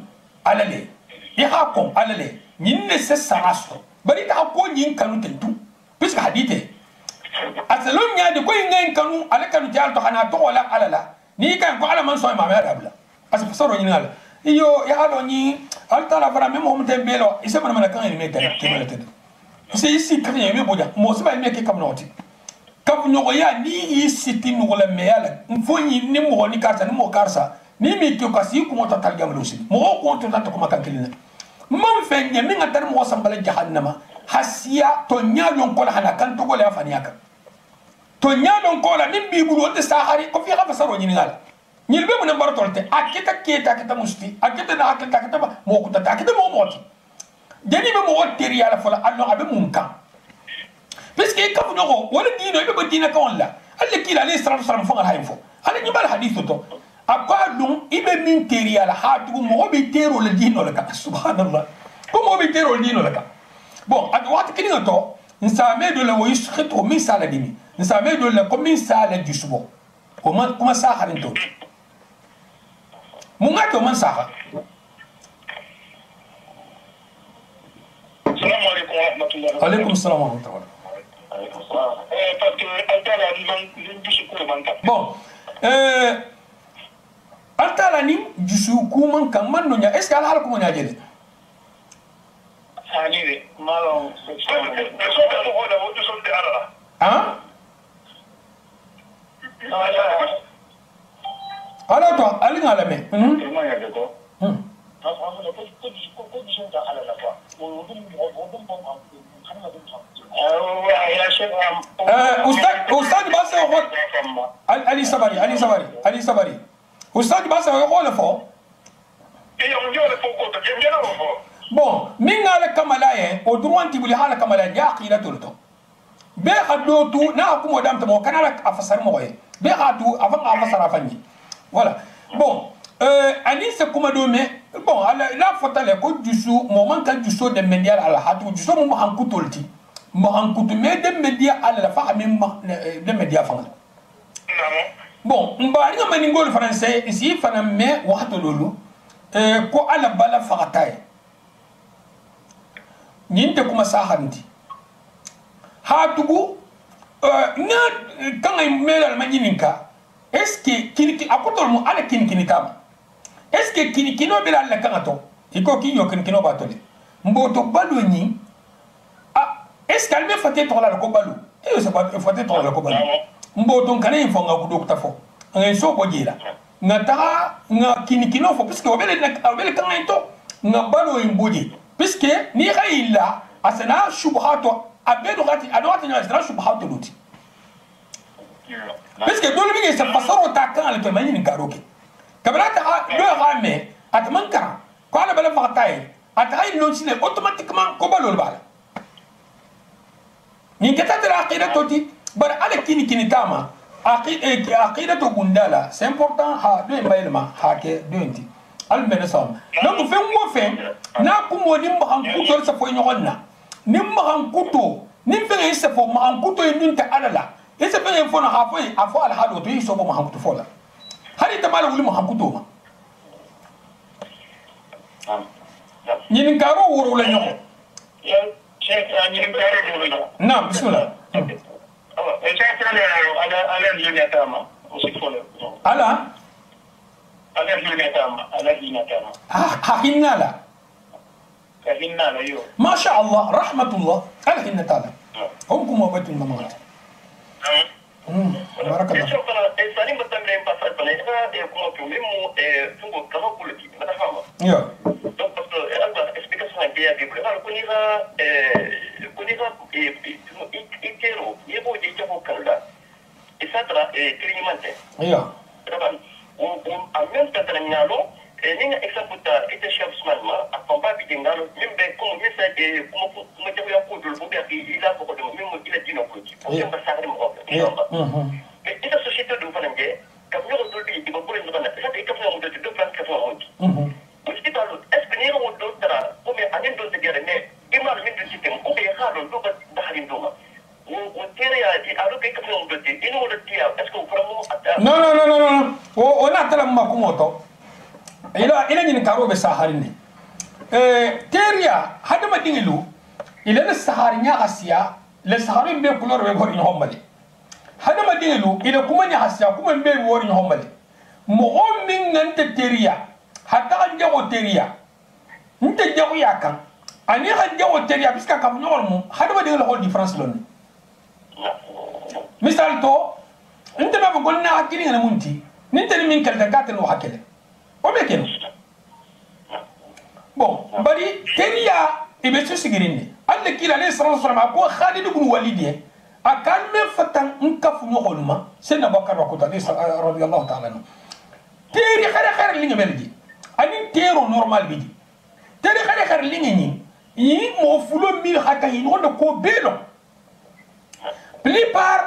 alale ya ha ko alale nyin ne se saraso bari ta ko nyin kanu tentu parce que hadite asalon nya de ko nyin kanu ala kanu jal to hana to wala alala ni kan ko ala man so ma ma dabla asa fasaro nyin ala iyo ya hado ni altala fara même mo mtem belo ise man man kan ni me kan kemela tede c'est ici kan ni me boja mo se ba me ke kam noti kam nyogo ya ni isi ti no la me ala mfo ni mo ni karsa ni mo karsa ni mi ke kasi ko mo total gamlo si mo ko to ta ko makan kelina man fe ni mi ngatar mo sambala jahannama hasiya to nyalon ko la hana kan to gola fani aka to nyalon ko la min bi bulu on de sahari ko fi ga fasaro ni ngala ñil be mo ne mbar tolte akita kita musti akita na akita mo ko ta akita mo moti jeni be mo wotteri yala fala allo abe mum kan parce que ka no wala dino be dina ka wala alla kila alayhi salatu wasallam fa ngal hayfo ala ni bal hadithu to akadum ibe min teri yala hatu mo be tero le dino la ka subhanallah ko mo be tero le dino la ka bon at wat kini to nsa me do la wo yuskhito min sala dimi nsa me do la ko min sala jusbo kuma sa harin to mungato man saha Assalamu alaikum wa rahmatullahi wa alaikum salam wa rahmatullahi parce que altala man bisu ko man ka bon altala ni jusu ku man kan man no nya est ce que ala ko nya jede hani de malon so ko ko da wotu so de ala hein ala to ali ngala me ma ya de ko ustad basa ali sabari ustad basa ko le fo bon min ngala kamala ye o droit tibuli hala kamala ya aqida tolto be khado tu na ko modam to mo kanala afasar mo ye be khadu avant afasara fanyi voilà bon ani se kuma do me bon la fotale ko jusu moment kan juso de mendial ala hatu juso mo hankutolti mo hankutu me de media ala fa ami de media fa bon mbari nga mani ngol français ici fana me waxto lolu ko ala bala faqatay ninte kuma sahanti hatugu na kan ay melal majininka est-ce que kiniki akotol mo ala kinikini kama est-ce que kinikino bila ala kangato iko kinyo kinikino batole mboto balu ni ah est-ce qu'elle me faté to la ko balu e se ba faté to la ko balu mboto ngane fonga ku dokta fo ngai so ko jira ngata nga kinikino fo puisque obele kangaito nga balu imboji puisque ni khayilla asana shubhato abedo gati adwati na asana shubhato luti parce que dole bi se fasaro ta kan ale to mani ni karoke kabra ta do rame atman kan ko ala bala faqatay atay non sine automatiquement ko balol bala ni kata dara aqida toti bar ala kini tama aqida to gundala c'est important ha do mbaylema ha ke do enti al menesam donc fe mo fe na ko mo dim han kuto sa fo nyonna nim han kuto nim fe se fo ma han kuto ndunta alala ese pe fona hafo afo al hado to yiso bo mahamkutu fola hari tamala wuli mahamkutu ma ñin karo woro la ñoko ya cheikh ñin karo woro la na bismillah cheikh ala dunya tama usifole ala dunya tama hakinna la hinna la yo ما شاء الله رحمة الله على هن تعالى هم كم وبيت الممات بارك الله شكرا الثاني مثلا لين بس بلاها يكون في مو فوق كذا كل شيء ما تفهم يا donc parce que alors explication est bien bible alors ikero yebo je jabo kala et ça tra clinimente يا طبعا en même temps terminalo ninga exemple ta ite chef smalma acompa bi ngalo mimbe ko misa kuma jabo ya ko dul bobe ki ila ko do mimo ila dino ko ci pour que ça rime ko mais ita société do fanange kam yo dul bi ba bure ndana ça te ka fa mo de do plan ka fa mo ci musti talu harin doma o tere ya di alo ke ka fon dote ino wala tia est-ce que vraiment non o na tala ma ko moto ila ni karo be saharin ne teria hada ma dingilu ila na saharinya asiya le saharin be couleur be bori hombale hada ma dingilu ila kuma nya asiya kuma be wori hombale mo min ngante teria hatta kan jago teria nte jago yakan ani kan jago teria biska kam nyol mu hada ma dingilu hol difference lon misal to nte ba gonna hakili ngana munti ninte ni min kalta gatel no hakele o be ken bon bari teria ibe su sigirinde alle kila alayhi salatu wasallam ko Khalid ibn Walid akan me fatan nkafu nyolma senna Bakar wa kota radiyallahu ta'ala no teri khare li ngemeldi ani tero normal bidi teri khare li ngini yi mo fulo mil haka yi no ko belo plupart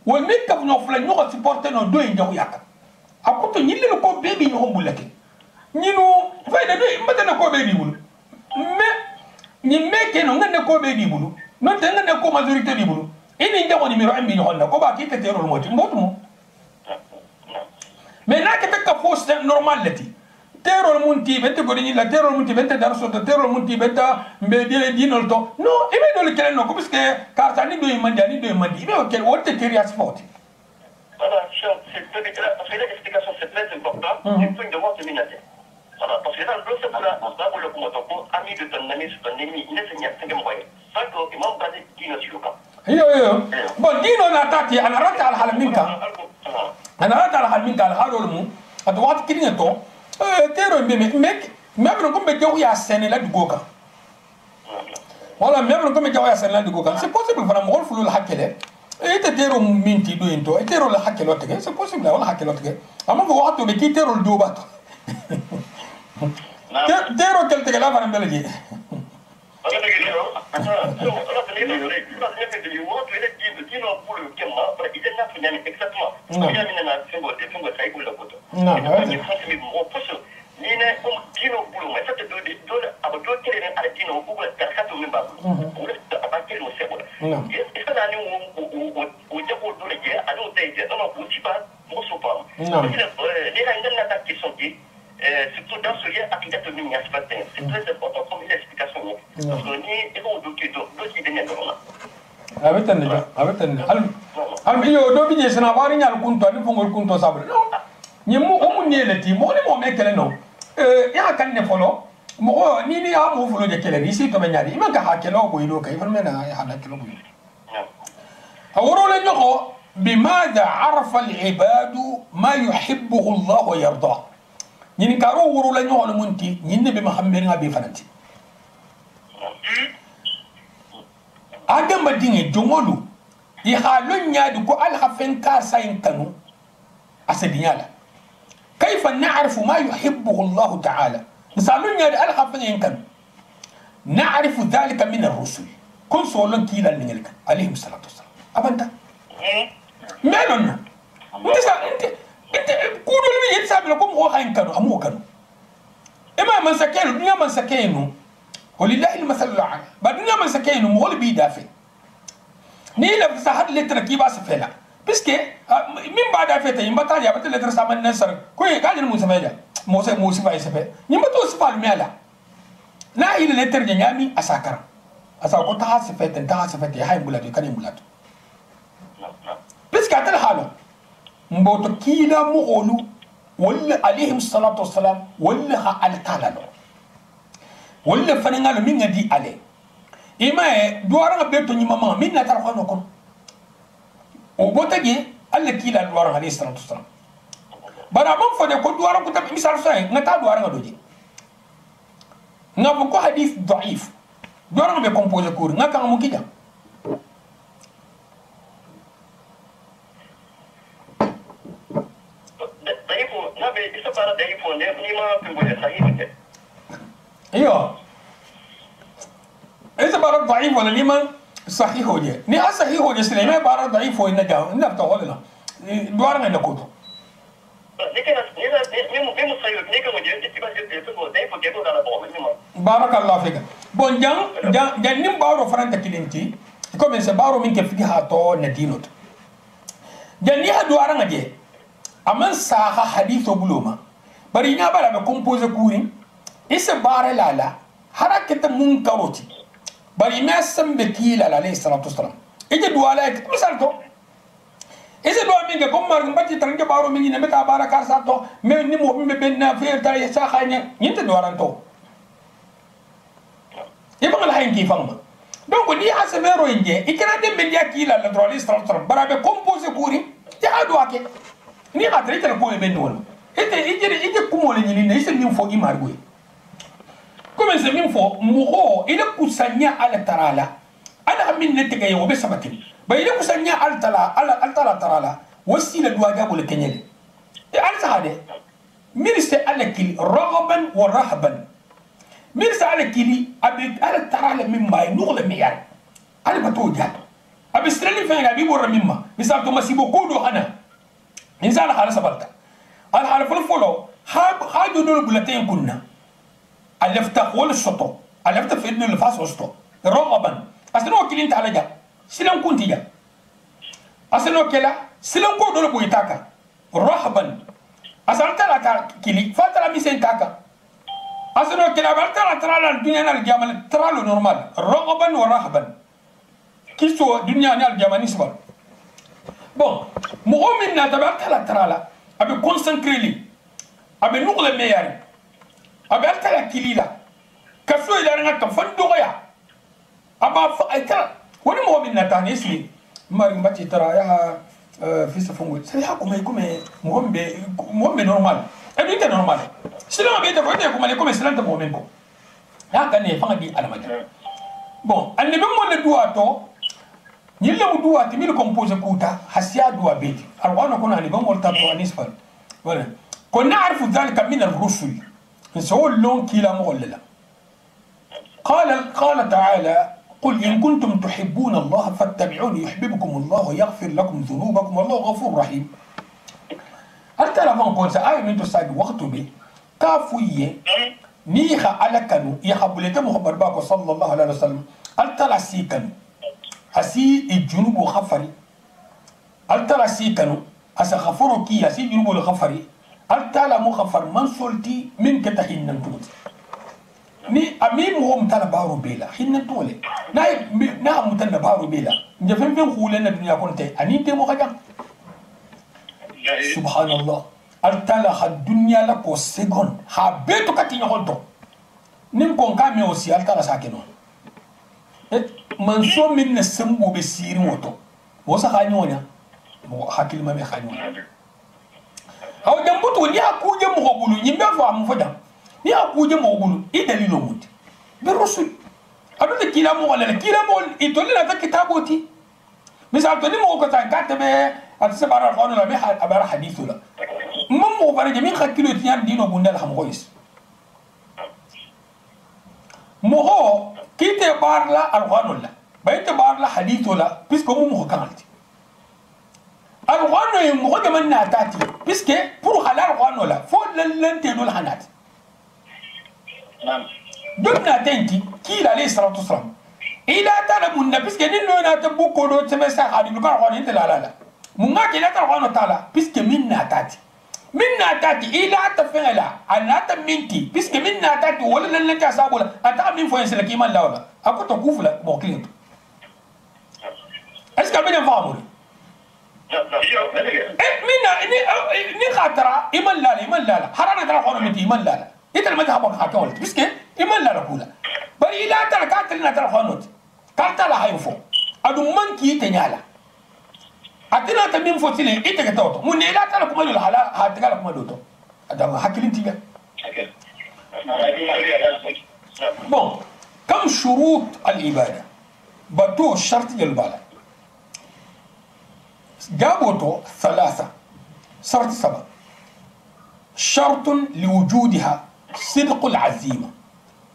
wo me kaf no fula nyoko supporter no do njaw yakka akuto nyille ko bebi no mbulake nyino fayda do mbata na ko bebi bulu me ni meke no ngane ko bebi bulu non te ngane ko majorité di bulu ini njaw ni miro ambi no honda ko ba ki te terol moti mbotu mo me na ke ka poste normal lati terol munti bente ko ni la terol munti bente darso to terol munti benta mbe dire dinol to no ibe do le kelen no ko puisque carte ni do mandi ibe o kel wolte teria sport. Voilà, c'est très l'explication, c'est très important. Il faut une demande de minate. Voilà, parce que dans le bloc, c'est pour le coup, ami de ton ami, c'est ton ennemi, il est seigneur, c'est un moyen. Ça, il m'a basé Dino sur le camp. Bon, Dino n'a tati, on a raté à la halminka. On a raté à la halminka, à la halolmu, à droite, qui n'est pas. Terre, mec, même comme il y a Sénégal du Goka. Voilà, même comme il y a Sénégal du Goka. C'est possible, vraiment, on fout le hackele. Et terre minti do into, et terre le hakelote, c'est possible, on hakelote. Avant que vous ayez quitté le dos bateau. Terre quel te la va en Belgique. surtout dans ce lien avec c'est très important comme une explication. Parce que ni al yo do bi je sana bari nyal kunto ni fongol kunto sabul no ni mo o mun ne leti mo ni mo me kele no ya kan ne folo mo ni ya mo folo je kele ni si to be nyari ima ka hakelo ko ido kay farme na ya hada kelo ko awro le nyoko بماذا عرف العباد ما يحبه الله ويرضاه نين كارو ورو لا نيو مونتي نين بي محمد غبي فنتي ادم ديني جومولو يخالون نيادو كو الخفن كاساين كانو اسديالا كيف نعرف ما يحبه الله تعالى مثالون نيادو الخفن كانو نعرف ذلك من الرسل كن سولون كيلا نيلك عليه الصلاه والسلام ابنتا مالون انت كودو لي يتسابي لكم هو خاين كانوا امو كانوا اما من سكينو دنيا من سكينو ولله المثل الاعلى بعد دنيا من سكينو مو اللي بيدافع ني لا بتسحد لي تركيبا سفلا باسكو من بعد فيتا يمبتا يا بتل تر سامن نصر كوي قال مو سميدا مو سفاي سفه يمبتو سفال ميلا لا الى لتر نيامي اساكر اساكو تا سفه تا سفه هاي بولاتو كان بولاتو بس كاتل حاله مبوتو كيلا مغولو ولا عليهم الصلاة والسلام ولا على تعالى ولا فنانالو مين دي عليه إما دوارنا بيتو ني ماما مين نتعرفوا نكون وبوتاجي الله كيلا دوارنا عليه الصلاة والسلام بنا من فدي كو دوارنا كتب مثال ساي نتا دوارنا دوجي نابو كو حديث ضعيف دوارنا بكمبوزي كور نكا مو كيدا ايوه اذا بارك ضعيف ولا لمن صحيح هو دي ني صحيح هو دي سليمان بارك ضعيف هو نجا نفت ولا دوارنا نكوتو بارك الله فيك بون جان نيم باورو فرانتا كلينتي comme c'est baro min ke fiki ha to na dinot jani ha duara ngaje aman sa hadithu buluma bari nya bala be compose kuri ise bare lala harakata munkaroti bari ma sambe kila alayhi salatu wassalam ije duala ek misal to ise do min ke comme mar mbati tan ke baro min ne meta baraka sa to me ni mo be benna fer ta ya sa khanya nyinte duaran to yebal hayin ki fama donc ni asemero inje ikana de media kila la droit l'histoire barabe composé kuri ya do ake ni atre tele ko be non ite kumo le ni ne ise min fo imargo comme c'est min fo muho ila kusanya ala tarala ana min ne tege yo be sabatin ba ila kusanya ala tarala wasila do ajabo le kenyele e al sahade ministre ala kili raghaban wa rahban ministre ala kili abi ala tarala min may nugle miyar ala bato jat abi streli fe abi borra mimma misal to masibo kodo hana insan hala sabalta al hala folo ha do no bulletin kunna alafta wal soto alafta fi ibn al-fas soto raghaban asno kilin ta alaja silan kunti ja asno kela silan ko do boy taka rahban asalta la kili fatala mi sen taka asno kela balta la dunya al jamal tralo normal raghaban wa rahban kiso dunya al jamani sbal bon mu'min na tabalta la trala abe consacrer li abe nugle meyari abe altala kilila kaso ila nga ka fando ya aba fa aita wani mu'min na tani isli mari mbati tara ya fi safungu sai ha kuma mu'min normal ebi te normal sila be te ko te kuma le comme sila te mu'min ko ya kan ne fa di alamaja bon annabi mo le duwa to yilla mu duwa ti mil compose kuta hasiya duwa beti alwana kuna ni ban volta to anisfal wala كنا نعرف ذلك من الرسل نسوي اللون كلا مغللا قال تعالى قل إن كنتم تحبون الله فاتبعوني يحببكم الله ويغفر لكم ذنوبكم والله غفور رحيم أنت لما قلت آية من تساعد وقت بي كافوية نيخا على كانوا يخبلت مخبر باكو صلى الله عليه وسلم أنت لا سيكن أسي الجنوب وخفري أنت لا سيكنوا أسخفروا كي أسي الجنوب وخفري altala mo khafar man solti min kata hinnan tuti ni ami mo mtala baro bela hinnan tole na mutana baro bela nje fen khulena dunya konte ani te mo khajam subhanallah altala khad dunya la ko second ha beto kati nyolto nim kon ka me aussi altala sakeno man so min ne sembo be siri moto mo sa khanyonya mo hakil ma me khanyonya aw jambutu ni akuje mo gulu nyimbe fa mu fodam ni akuje mo gulu i dalilo muti be rusul adu de kila mo wala kila mo i tole la kitaboti misal to ni mo ko tan katabe at sabara khonu la bi abara hadithu la mom mo bare jami khakilo tiyan dino bundal ham gois mo ho kite barla al khonu la bayte barla hadithu la puisque mo kanalti al khonu mo ko man na tati puisque pour halal khonu la fo lente dul hanat donna tenti kila alayhi salatu wassalam ila talamun na puisque ni no na tabu ko do tebe sa hadi ko khonu intala la munga kila ta khonu tala puisque minna tati ila ta fela anata minti puisque minna tati wala lente asabula ata min fo yensela ki man lawla akoto kufula bo client est ce que bien famou mina ni khatara iman lala harana tara khono miti iman lala ital madha ba khata wala biske iman lala kula bari ila tara katalina tara khono katala hayfo adu manki tenyala atina ta min fotile ite ka tawto mun ila tara kuma dul hala hatigala kuma doto adam hakilin tiga bon كم شروط العباده بدو شرط البالغ جابوتو ثلاثة شرط سبب شرط لوجودها صدق العزيمة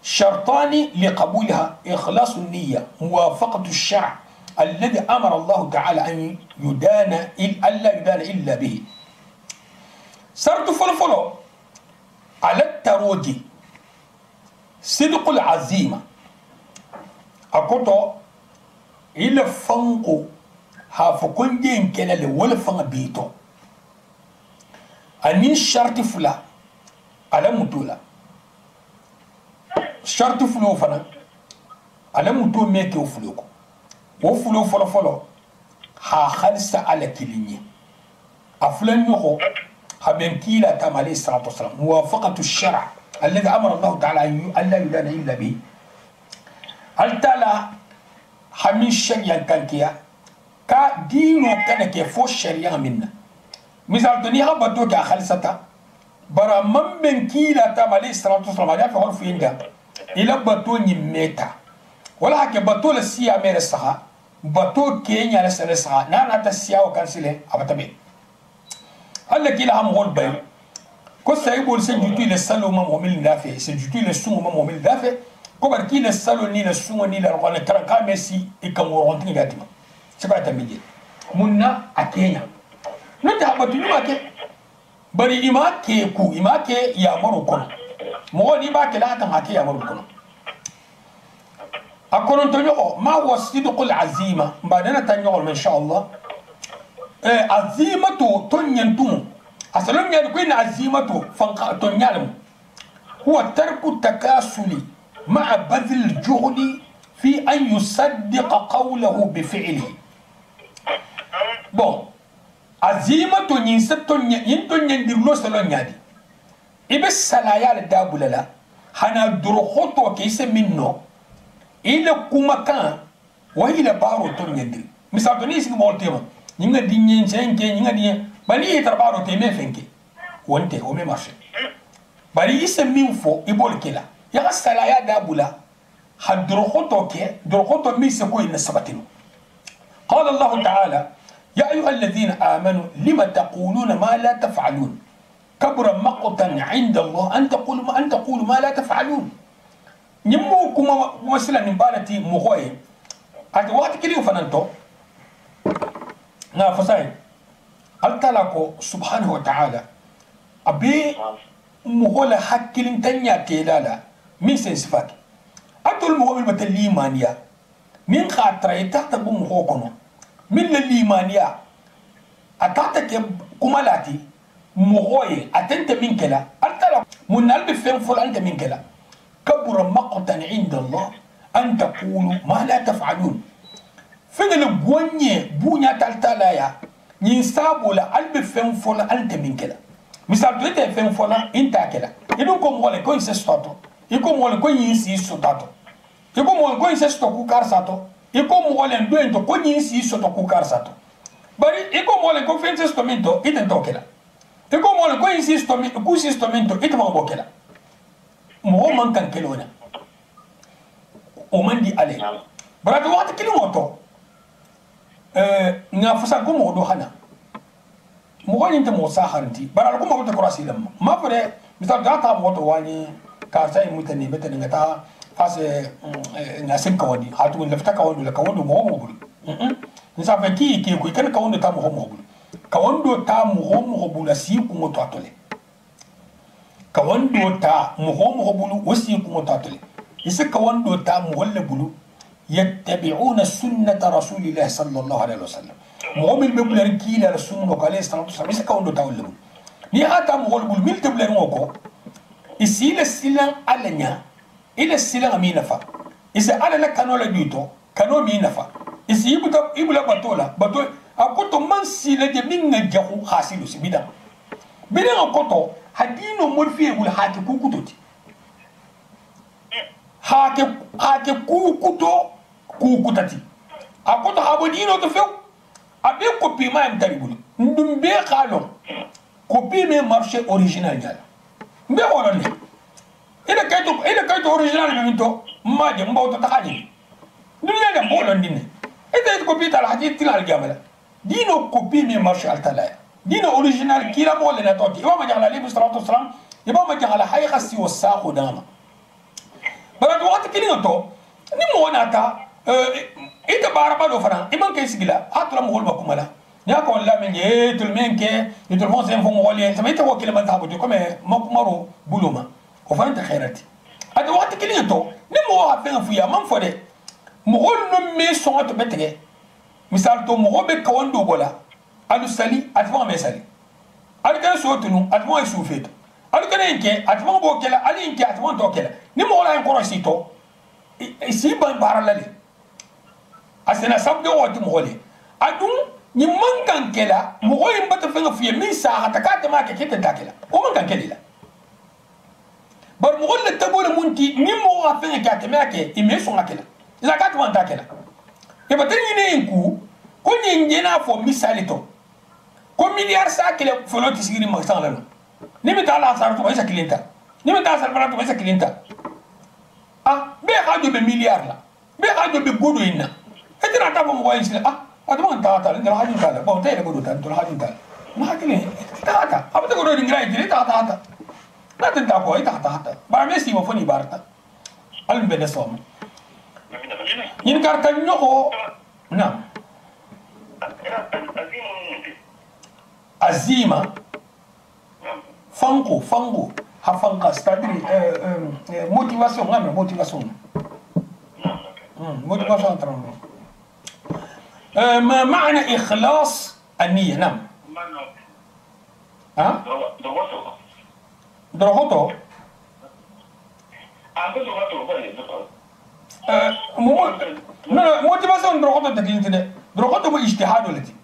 شرطان لقبولها إخلاص النية موافقة الشرع الذي أمر الله تعالى أن يدان ألا يدان إلا به شرط فلفلو على التروج صدق العزيمة أكوتو il fango ha fo konje kelele wala fanga bito anin sharti fula ala mutula sharti fulo fana ala muto meke o fulo ko wo fulo folo folo ha khalsa ala kilinye aflan yoko haben kila tamali salatu wasalam muwafaqatu ash-shar' alladhi amara Allah ta'ala an la yudana illa bi hal tala hamin sharia kankiya ka dino kana ke fo sharia minna misal to ni haba to ka khalsata bara man ben kila tamali salatu wasalam ya fa harfu inda ila bato ni meta wala ke bato la siya mere saha bato kenya la sele saha na ta siya o kansile abatabe alla kila ham gol bay ko sayibol se jutu le salo ma momil dafe se jutu le sungo ma momil dafe ko bar ki le salo ni le sungo ni la rona kara ka messi e kam woronti gatima se ba ta mije munna akenya no ta batu ni ma ke bari ima ke ya maru kono mo ni ba ke la ta ma ke ya maru kono akono to yo ma wasidqul azima badana tan yo ma insha Allah azimatu tonyantum asalum ya ko ina azimatu fanqa tonyalum huwa tarku takasuli ma'a badl al-juhdi fi an yusaddiqa qawluhu bi fi'lihi bon azimatu nyin satonya yin tonyandir lo salon nyadi ibe salaya al dabulala hana durkhoto ke se minno ile kuma kan wa ila baro tonyandir misal to ni sigi moltema ninga dinyen senke ninga dinyen bali tarbaro te me fenke wonte o me marché bari ise minfo ibol kila ya sala ya dabula hadro khoto mi se ko ina sabatino qala Allah ta'ala ya ayyuha alladhina amanu lima taquluna ma la taf'alun kabura maqtan 'inda Allah an taqulu ma la taf'alun nyimmo kuma wasila nimbalati muhoye ati wakati kili ufananto na fasai altala ko subhanahu wa ta'ala abi muhola hakilin tanya telala min sen sifat atul mu'min batal limaniya min khatra tahta bu muhokono min limaniya atata ke kumalati muhoye atenta min kala altala munal bi fen ful anta min kala kabura maqtan 'inda Allah an taqulu ma la taf'alun fengele gonye bunya taltala ya nyin sabola albe fen fola ante minkela misal to te fen fola intakela idun ko mole ko inse stoto iko mole ko yin si sotato iko mole ko inse sto ku karsato iko mole ndo ento ko yin si soto ku karsato bari iko mole ko fen sto minto iten tokela iko mole ko yin si sto mi ku si sto minto item ko bokela mo man kan kelona o mandi ale baratu wata kilimoto nga fasa ko mo do hana mo wani ta mo sa harti bara ko mo ta kurasi lam ma fere misal da ta mo to wani ka sai mutane beta nga ta fase nga sen ka wadi hatu lafta ka wadi la ka wadi mo bul ni sa fa ki ko kan ka wadi ta mo bul ka wando ta mo bul si ko mo to atole ka wando ta mo bul wasi ko mo to atole isa ka wando ta mo wala bulu يتبعون سنة رسول الله صلى الله عليه وسلم مؤمن ببلر كيلا رسول الله عليه الصلاة والسلام إذا كانوا تقولون نهاية مغول بالميل تبلر موكو إسيل السلام علنيا إلى السلام مينفا إذا على لك كانوا لديتو كانوا مينفا إذا يبلا بطولة أكوتو من سيلة من نجاحو خاسلو سبيدا بيدا أكوتو هدينو مرفيه ولا هاكي كوكوتوتي هاكي كوكوتو kukutati akoto habodino to few abe copie ma am taribul ndum be khalo copie me marché original nyala mbe wolone ila kayto original be minto maje mbawto taxani dunya dem bolon dinne ete copie tal haji tilal gamala dino copie me marché altalaya dino original kila bolena toti wa ma jala li sallallahu alaihi wasallam iba ma jala hayqasi wasaqu dama bara wakati kilinto ni mo nata ita baraba do fana iman kay sigila atla mo holba kumala nya ko la men yetul menke yetul fon sen fon ngolé sama ita wakila man tabu ko me makumaro buluma o fa anta khairati adu wakati kilinto ni mo ha fen fuya man fode mo no me so to betege misal to mo be kawando bola alu sali atma me sali alu kan so tunu atma su fet alu kan enke atma bo kela ali enke atma to kela ni mo la en si to si ban baralale asena sabde woti mo le adum ni mankan kela mo yin bata fenga fiye min sa hata ka ta ma ke kete takela o mankan kelila bar mo le tabole munti ni mo wa fenga ka ta ma ke ime so ngakela ila ka ta wanta kela e batani ne inku ko ni ngena fo misali to ko milliard sa kele folo ti sigiri ma sa la ni mi ta la sa to ba sa clienta ni mi ta sa para to ba sa clienta ah be ha do be milliard la be ha do be godo inna e tira ta mo wa insila ah adama ta ta ndra haju ta ba ta le godo ta ndra haju ta ma kile ta ta abata godo dingra ikire ta ta ta na ta ko ta ta ta ba me si mo foni barta al be som yin karta nyoko na azima fango hafanga c'est-à-dire motivation ngame motivation motivation ترى ما معنى إخلاص النية نعم ها درغوتو موتيفاسيون درغوتو تكلمتني درغوتو باجتهاد التي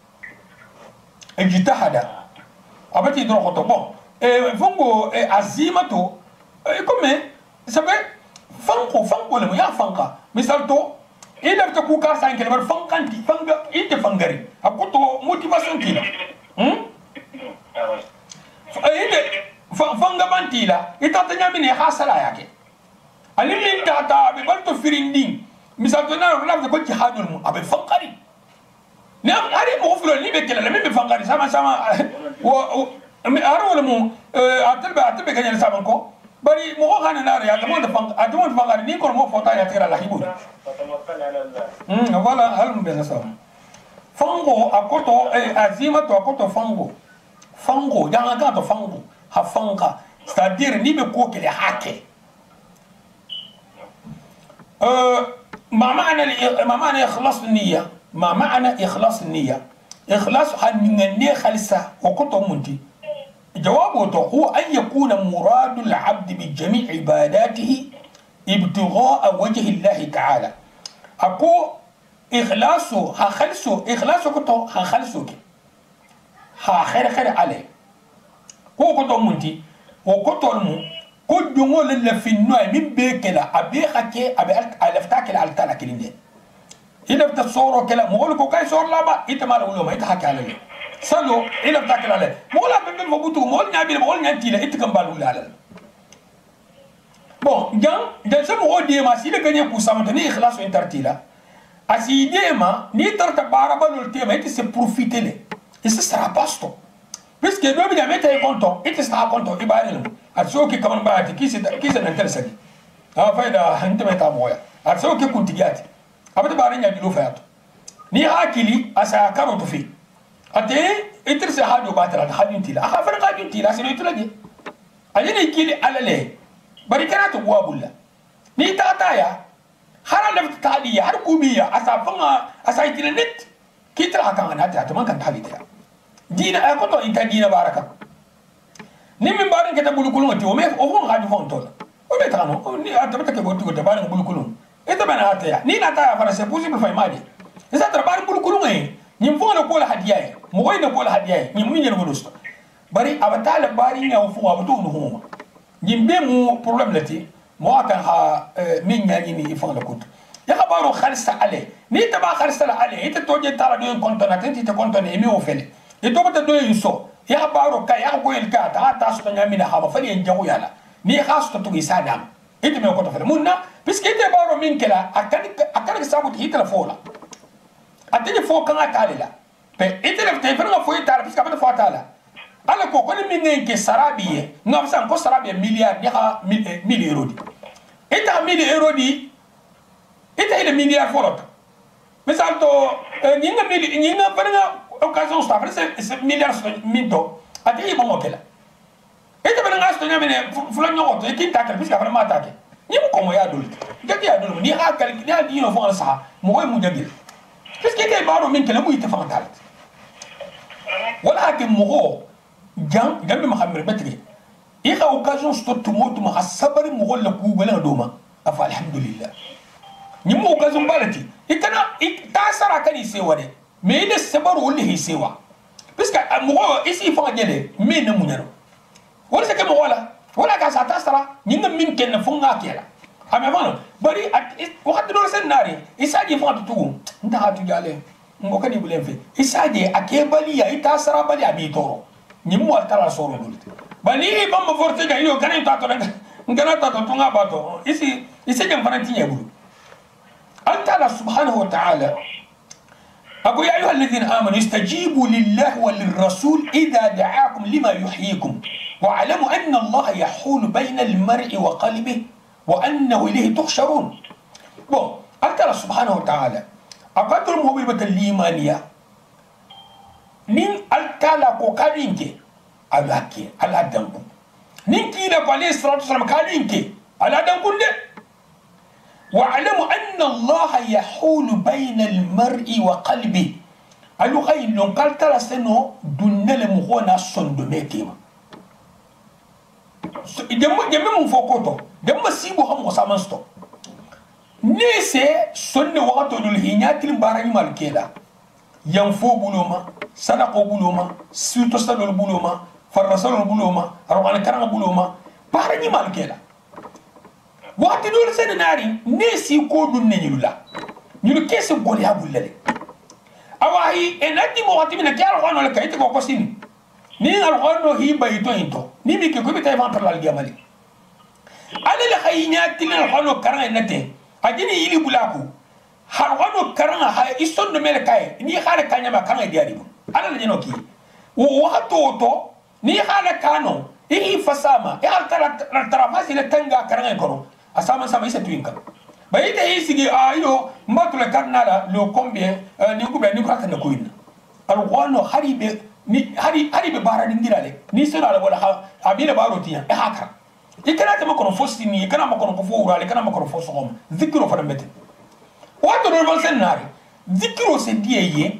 اجتهد ابتي درغوتو بون فونغو عزيمته كومي سبب فانكو لما يا فانكا مثالتو إذا بتكون كارسا إنك لما فانكانتي فانكا إنت فانكاري أكوتو موتيفاسيون كيلا إذا فانكا بانتيلا إذا تنيامين يخاسلا ياكي ألي من تاتا ببالتو فيريندين مثالتو نارو لا بتكون جهاد المو أبي فانكاري نعم هذه مغفلة اللي بكلا لمن بفانكاري سما أروى لمو أتلبى كان يلسامنكو bari mo ko kana nare ya tamon fanga ni ko mo fota ya tira la hibu wala hal mbe nasa fango akoto azima to akoto fango danga ka to fango ha fanga c'est-à-dire ni be ko kele hake ما معنى إخلاص النية ما معنى إخلاص النية إخلاص من النية خالصة وكنت منتي جوابه هو أن يكون مراد العبد بجميع عباداته ابتغاء وجه الله تعالى أكو إخلاصه إخلاصه كتو خلصه خير عليه هو كتو منتي وكتو المو كل جمول اللي في النوع من بيكلا أبي خكي أبي ألفتاكل على تالا كلين إذا بتصوروا كلا مغلقوا كاي صور لابا إنت ما لو ما يتحكي عليه سلو إذا بتاكل عليه مولا بمن فبوتو مول نبي مول نتيلا إنت كم بالو على bon dan sama o de ma si le gagner pour ça maintenir ikhlas intertila asi de ma ni tarta baraba le tema et se profiter le et ça sera pasto parce que doit bien mettre content et ça content et ba ne atso ki kaman ba ti ki se n'intéresse ni faida hante meta moya atso ki kuntigati abata ba nya dilo fayato ni hakili asa karo to fi ate itirse hadu batara hadin tila akha fa hadin tila sino itlaje ajini kili alale bari kana to bulla ni tataya hara da tadiya har kubiya asafanga asaitile net kitra kan ana ta man kan talita dina ay ko to inta dina baraka ni min baran keta bulukulun ti o me o fon hadu fon tola o me tano ni atabata ke gotu gotu baran bulukulun eta bana ataya ni na ta fara c'est possible fa imadi esa tra baran bulukulun ay ni fon ko la hadiya mo koy na ko la hadiya ni mun nyel bulusto bari abatala bari nya o fon abatu no huma yimbe mu problem lati mo kan ha min nyani ni ifan la kut ya khabaru khalsa ale ni taba khalsa ale ite toje tara do kontona tenti te kontona emi o fele e to bata do inso ya khabaru ka ya ko el ka ta so nyami na haba fali en jawu yala ni khasu to gisadam ite me ko to fele munna piske ite baro min kala akani sabu ti hitla fola atini fo kan atalila pe ite le te fere fo itala piske bata fo atala ala ko koni min ke sarabiye ngam san ko sarabiye milliard ni ha 1000 euro di eta 1000 euro di eta ile milliard forot misal to nyinga bana occasion sta fere c'est milliard minto ati bon hôtel eta bana ngasto nyamene fulan nyoto e kinta ka biska fere mata ke ni mo ko mo ya dul jagi ya dul ni ha kal ni adi no fon sa mo koy mu jagi parce que kay baro min kala mu ite fan talat wala ke mo ko jang gambe ma xamre betri i ka occasion sto to mo to ma sabari mo ko la ku bela do ma afa alhamdulillah ni mo occasion balati ikana tasara kani se wade mais ide sabaru wala hi sewa parce que mo isi fa gele me na mu nyaro wala se ke mo wala ka sa tasara ni ngam min ken funga kela ame bano bari wakati do sen nari isaji fa tutu nda hatu jale ngo kani bulen fe isaji akebali ya itasara bali abi toro ni mo altara soro dul bali bamba forte ga yo kani tato ngana tato tunga bato isi jam fanati nyebulu altala subhanahu wa ta'ala أقول يا أيها الذين آمنوا استجيبوا لله وللرسول إذا دعاكم لما يحييكم واعلموا أن الله يحول بين المرء وقلبه وأنه إليه تحشرون. بون الله سبحانه وتعالى أقدر مهبل الإيمانية نين التالا كوكالينكي ألاكي ألا دنكو نين كيلا عليه الصلاة والسلام كالينكي ألا دنكو واعلموا أن الله يحول بين المرء وقلبه ألو غاي لون قال ترى سنو دون المغونا صندوميكيما جمع من فوقوتو جمع سيبو هم وسامنستو نيسي سنة وقتو دول هينيات المباراني مالكيلا ينفو بلوما صدقو بلوما سيوتو سنو بلوما فرسلو بلوما روغان كران بلوما باراني مالكيلا wakati dole sen nari nesi ko dun ne nyula nyulu kese goli abullale awahi enati mo wakati mina kyal khono le kayte ko kosini ni al khono hi bayto into ni mi ke ko bitay van parla gamali ale le khaynya tilal khono karan nate ajini yili bulaku har khono karan ha ison no mele kay ni khare kanya ma kan diari bu ala le jeno ki wo wato to ni khale kano i fasama e al tara le tanga karan ko asama sama isa tuinka bayite isigi ayo mbatule karnala lo combien ni kubé ni kraka na kuina al qano haribe ni haribe bara dingirale ni sura la wala abile baro tiya e haka ikana ta makon fosti ni kana makon ko fo urale kana makon fo sogom zikiro fa mbete wato do bal senari zikiro se dieye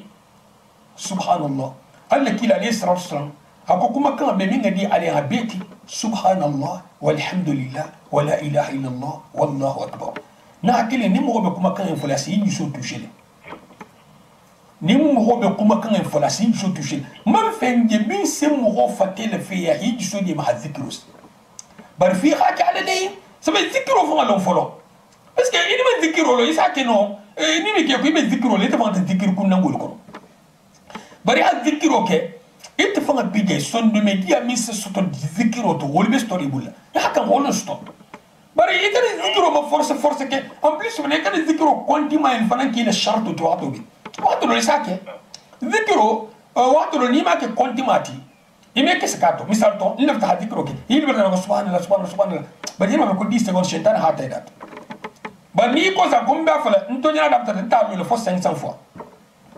subhanallah alla kila alayhi salatu wassalam ako kuma kan be minga di ale habeti subhanallah walhamdulillah wala ilaha illallah wallahu akbar na akili ni mo be kuma kan inflasi yi so toucher ni mo be kuma kan inflasi yi so toucher man fenge bin se mo fatel fi ya yi so di ma zikros bar fi khaka ala dai sabe zikro fo ngalon folo parce que ini ma zikro lo isa ke no ni mi ke ko be zikro le te fanta zikir kun nangol ko bari ha zikro ke it fanga bige son de media mis soto zikiro to wolbe story bulla haka wala stop bari ikani zikiro ma force ke en plus on ikani zikiro kontima en fana ki le charte to wato le sake zikiro wato ni ma ke kontimati ime ke sakato misal to ni lafta zikiro ke il bela subhanallah bari ma ko 10 secondes shentan ha ta dat bari ko sa gomba fala ntonya da ta le fo 500 fois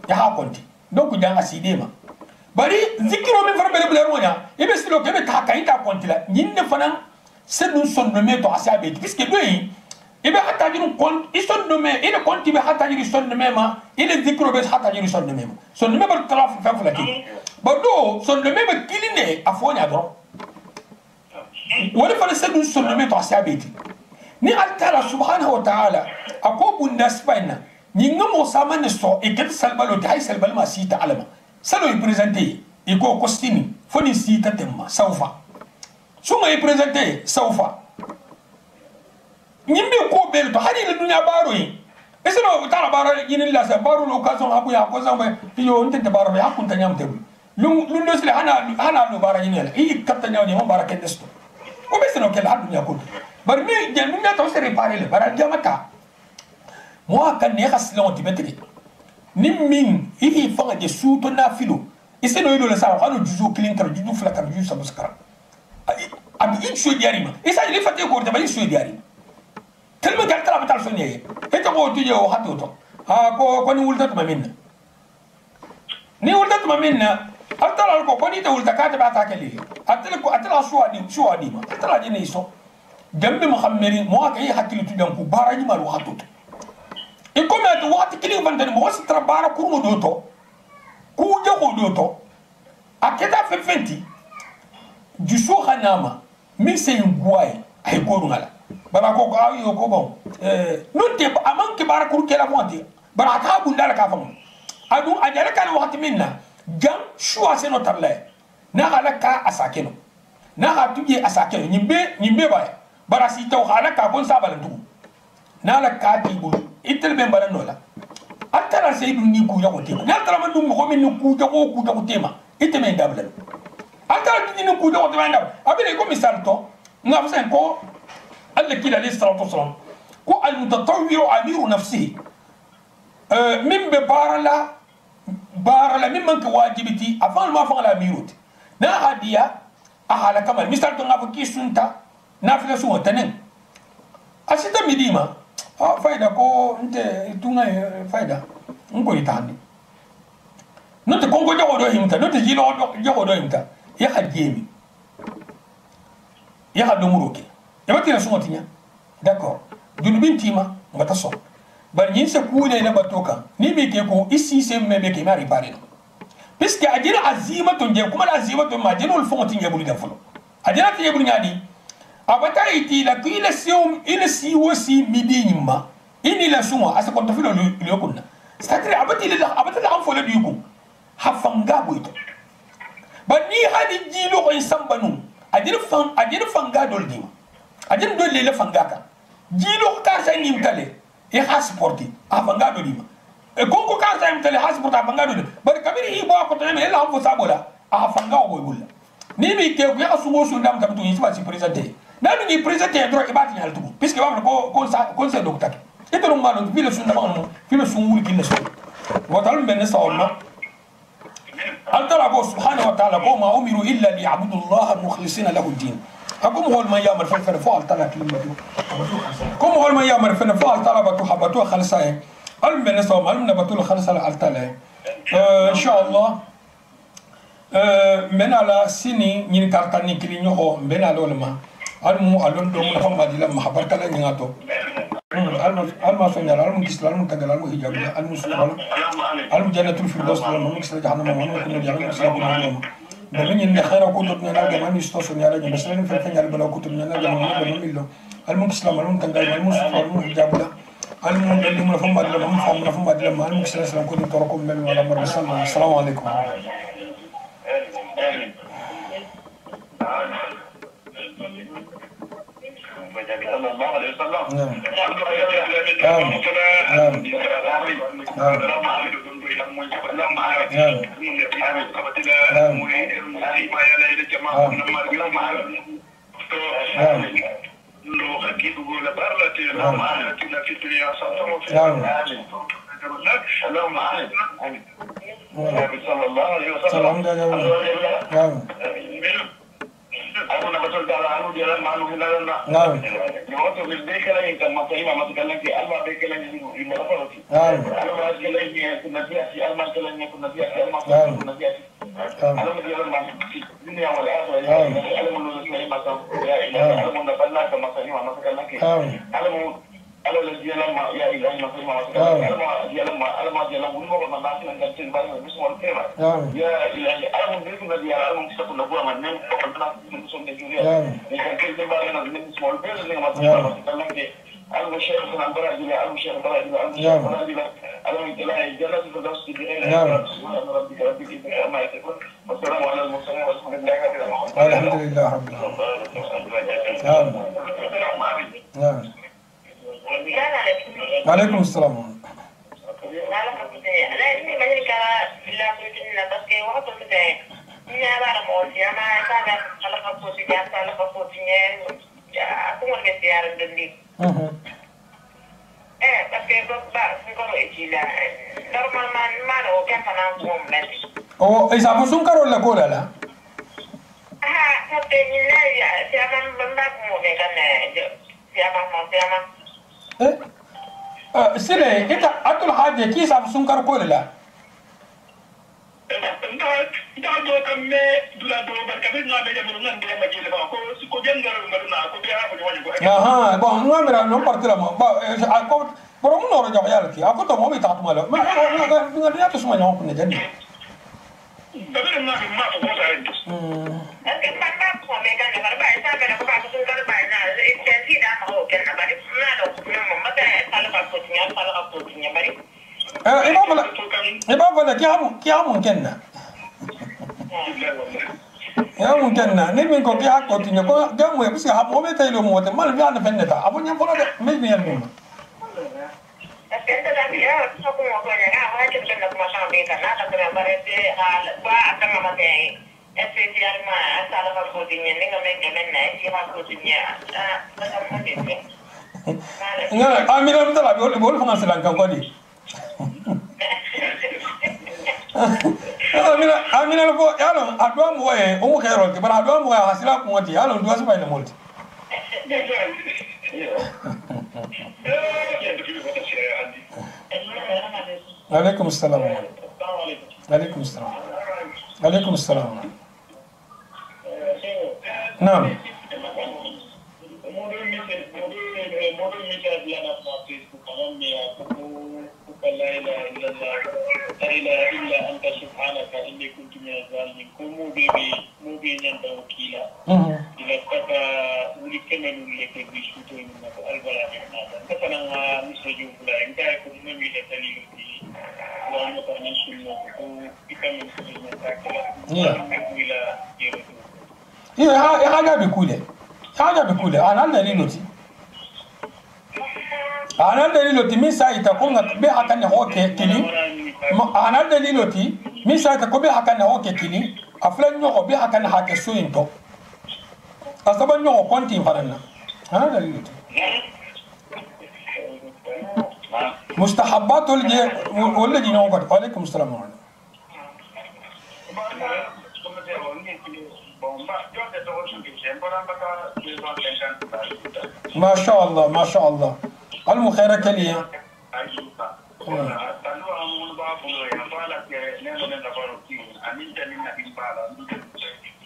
ya ha konti donc janga sidema bari zikiro min fara bele bele ronya ibe silo kebe ta kaita kontila nyinne fanan sedun son no meto asabe puisque doyi ibe hatta jiru kont ison no me ine konti be hatta jiru son no mema ine zikiro be hatta jiru son no mema son no meba traf fa fulaki bado son no meba kiline afonya do wala fara sedun son no meto asabe ni altala subhanahu wa ta'ala akobu nasbaina nyinga mo samane so e ket salbalo tay salbal ma sita alama salo yi présenté i ko costume foni si tatemma saufa suma yi présenté saufa nyimbe ko bel to hari le dunya baro yi esero tara baro yini la sa baro lo kason abu ya ko zamba yo ntete baro ya kunta nyam tebu lu no sile hana no bara yini la i katta nyaw ni mo bara kedesto ko be seno kel hadu nya ko bar mi je mi to se réparer le bara jamata mo kan ne khaslo tibetri nimmin ihi fanga de suto na filo iseno yido le sa hanu juju klinkar juju flakar juju sabuskara abi icho diarima isa ile fate ko de bali so diarima telma galtara batal so niye e to ko tuje o hato to ha ko ni wulta to minna ni wulta to minna altala ko ni to wulta ka ta ba ta kali atala ko atala suwadi ma atala jini so jambe muhammedi mo ka yi hakili tu dan ku bara ni mal waxatu e ko me to waxati kili vandani mo si tra bara kurmo do to ku jago do to aketa fefenti juso hanama mi se ngwai ay ko ngala bara ko ko ayo ko bon non te aman ke bara kur kela monti bara ka bundala ka fam adu ajala kan waxati minna jam shuwa se no talle na ala ka asakeno na ha tuje asakeno nyimbe ba bara si taw hala ka bon sabal ndu na la ka ti bulu itel be bara nola atara se du ni ku yago tema na tara man dum ko min ku jago tema iteme dabla atara ti ni ku jago tema ndab abire ko misal to ngam sen ko alla kila li salatu wasalam ko al mutatawwi amiru nafsihi min be barala min man ka wajibiti afal ma fa la amirut na hadiya ahala kamal misal to ngafo kisunta nafila suwa tanen asita midima faida ko nte tunga faida ngo itandi note kongo jago do himta note jilo jago do himta ya hajemi ya hadomuroke ya batira suwa tinya d'accord dunubin tima ngata so bar yin se kuune na batoka ni me ke ko isi se me be ke mari pare no puisque ajira azimatun je kuma azimatun ma jinul fonti ngabuli da fulo ajira ti yebuli ngadi abata iti la kuila sium ila si wasi midi nyima ini la suma asa konta filo liyokunna c'est-à-dire abati la amfola diyukum hafanga boito bani hadi jilo ko sambanu ajira fanga dol dima ajira dol le fanga ka jilo ka sa nimtale e hasporti afanga dol dima e konko ka sa nimtale hasporti afanga dol bar kabiri hi ba ko tane la amfo sabola afanga o boybulla ni mi ke ko ya sungo sundam tabitu yisba si president nanu ni president dro ibati nyal tugu puisque ba ko conseil docteur et donc malo filo sunna ba no filo sunwul kinna so watal ben sawma altara ko subhanahu wa ta'ala ko ma umiru illa li ya'budu allaha mukhlisina lahu ad-din akum hol man ya'mal fa fa altara kalimatu kum hol man ya'mal fa fa altara batu habatu khalsa al ben sawma al nabatu khalsa altala inshallah men ala sini nyin kartani kili nyoho ben alolma almu alon do mo fama dila mahabarta la nyato alma fanyal almu kisla almu tagal almu hijab almu suwal almu jannatul firdaus almu kisla jahannam almu kunna jahannam sabu almu dalin in khaira kutub na ga man istasun ya la basalan fa fanyal bala kutub na ga man millo almu kisla almu tagal almu suwal almu hijab almu dalin mo fama dila mo fama dila almu kisla salam kunna tarakum mel wala mar assalamu alaikum صلى الله عليه وسلم aku nak betul kalau anu dia malu kita nak. Yo tu berdeka lagi kan masa ini masa kalian ki alma berdeka lagi di mana pun. Alma berdeka lagi tu nanti si alma kalian tu nanti si alma tu nanti. Alma dia alma ini yang wala alma lu saya masa ya ini alma nak balik ke masa ini masa kalian ki. Alma dia alma ya ilahi masa ini alma dia alma bunuh orang masa ini kan cin balik mesti mau kira. Ya ilahi alma dia tu nanti alma kita pun nak buat mana pernah سنة جوريا لكن كل ما أنا من small business اللي ما تكلم في أنا مشيخ أنا برا جوريا أنا مشيخ برا جوريا أنا مشيخ برا جوريا أنا من كلا الجنة في الدرس تبين سبحان ربك ربك إذا ما يكون والسلام على المرسلين والحمد لله رب العالمين الحمد لله رب العالمين وعليكم السلام لا اسمي مدرك لا كنا بس كي وقت ini ada mau siapa sana kalau kamu siapa kalau kamu punya aku mau ngejar dending tapi kalau ijila normal mana oke mana ngomong oh isabu sungkar olah kau dah tapi ini siapa benda mau kan siapa sini kita atul haji kisah sungkar kau dah aha bon no mera no partira mo ba ko pero mo no ro yalla ki ako to mo mi ta tuma lo ma nga ya to suma nyaw ko ne jandi iba bala kiamu kenna ya mungkin na ni min ko ki hakko tinya ko gamu e busi habo be taylo mo te mal biana fenneta abu nyam folo de me ni yalmi ma da biya so ko ko ya ga ha ke tanda kuma sa be kana ta kana bare te hal ba ta ma te especial ma sala ka ko tinya ni ngame ngamen na ki ha ko tinya ta ma te ngala amira mtala bol fanga selan kan ko di amina ko yalo adwa moye o mo kero ke bara adwa moye hasila ko ngoti yalo ndo asipa ile multi alaikum assalam alaikum assalam alaikum assalam naam لا إله إلا الله لا إله إلا أنت سبحانك إني كنت من الظالمين مو بي ننتا وكيلا إلا كتا ولي كمن ولي كبي شوتو من البلا من هذا مثلا مسجو فلا إنك يكون نمي لتليل في وأنا تعني سنة وكمن سنة تاكلا إلى يرتو يا حاجة بكولة أنا دليلتي ana daliloti min sa ita ko be hakan ne hoke kini ana daliloti min sa ita ko be hakan ne hoke kini aflan nyo be hakan hake suinto asaban nyo konti faranna ana daliloti mustahabbatul je wala dino ko alaikum assalam ما شاء الله ما شاء الله المخيرة كليا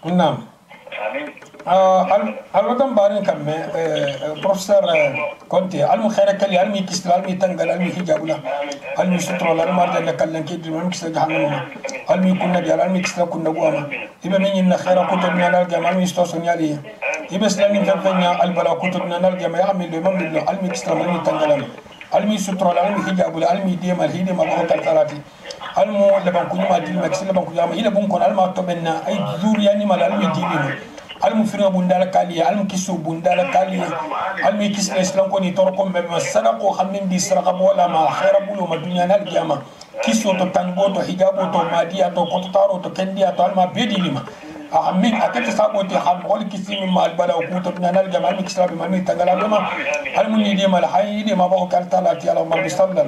نعم الوطن بارين كم بروفيسور كونتي المخيرة كليا المي كسل المي تنقل المي حجابنا المي ستر المرضى اللي كلن كيد المي كسل جهنم المي كنا ديال المي كسل كنا قواما إذا من ين خير كتبنا نلقى المي استوصن ياليه يبسلني كفنيا البلا كتبنا نلقى ما يعمل لمن بالله المي كسل المي تنقل المي ستر المي حجاب المي ديما الهيدي ما بقول تلاتي المو لبن كوني ما دي مكسل لبن كوني ما إلى بنكون الما تبنا أي زور يعني ما المي دينه المو فرنا بندال كالية المو كيسو بندال كالية المي كيس الإسلام كوني تركم بمسرقو خمين دي سرقة ولا ما خير بولو ما الدنيا نلقى ما كيسو تو تنبو تو حجابو تو مادية تو كتارو تو كندية تو الما بيدي لما أهمين أكيد سابوتي خام قول كيسي من مال بلا وكوتو بنال جمال مكسلا بمال تغلا بما المني دي مال حي دي ما بقول كالتالاتي على ما بيستمر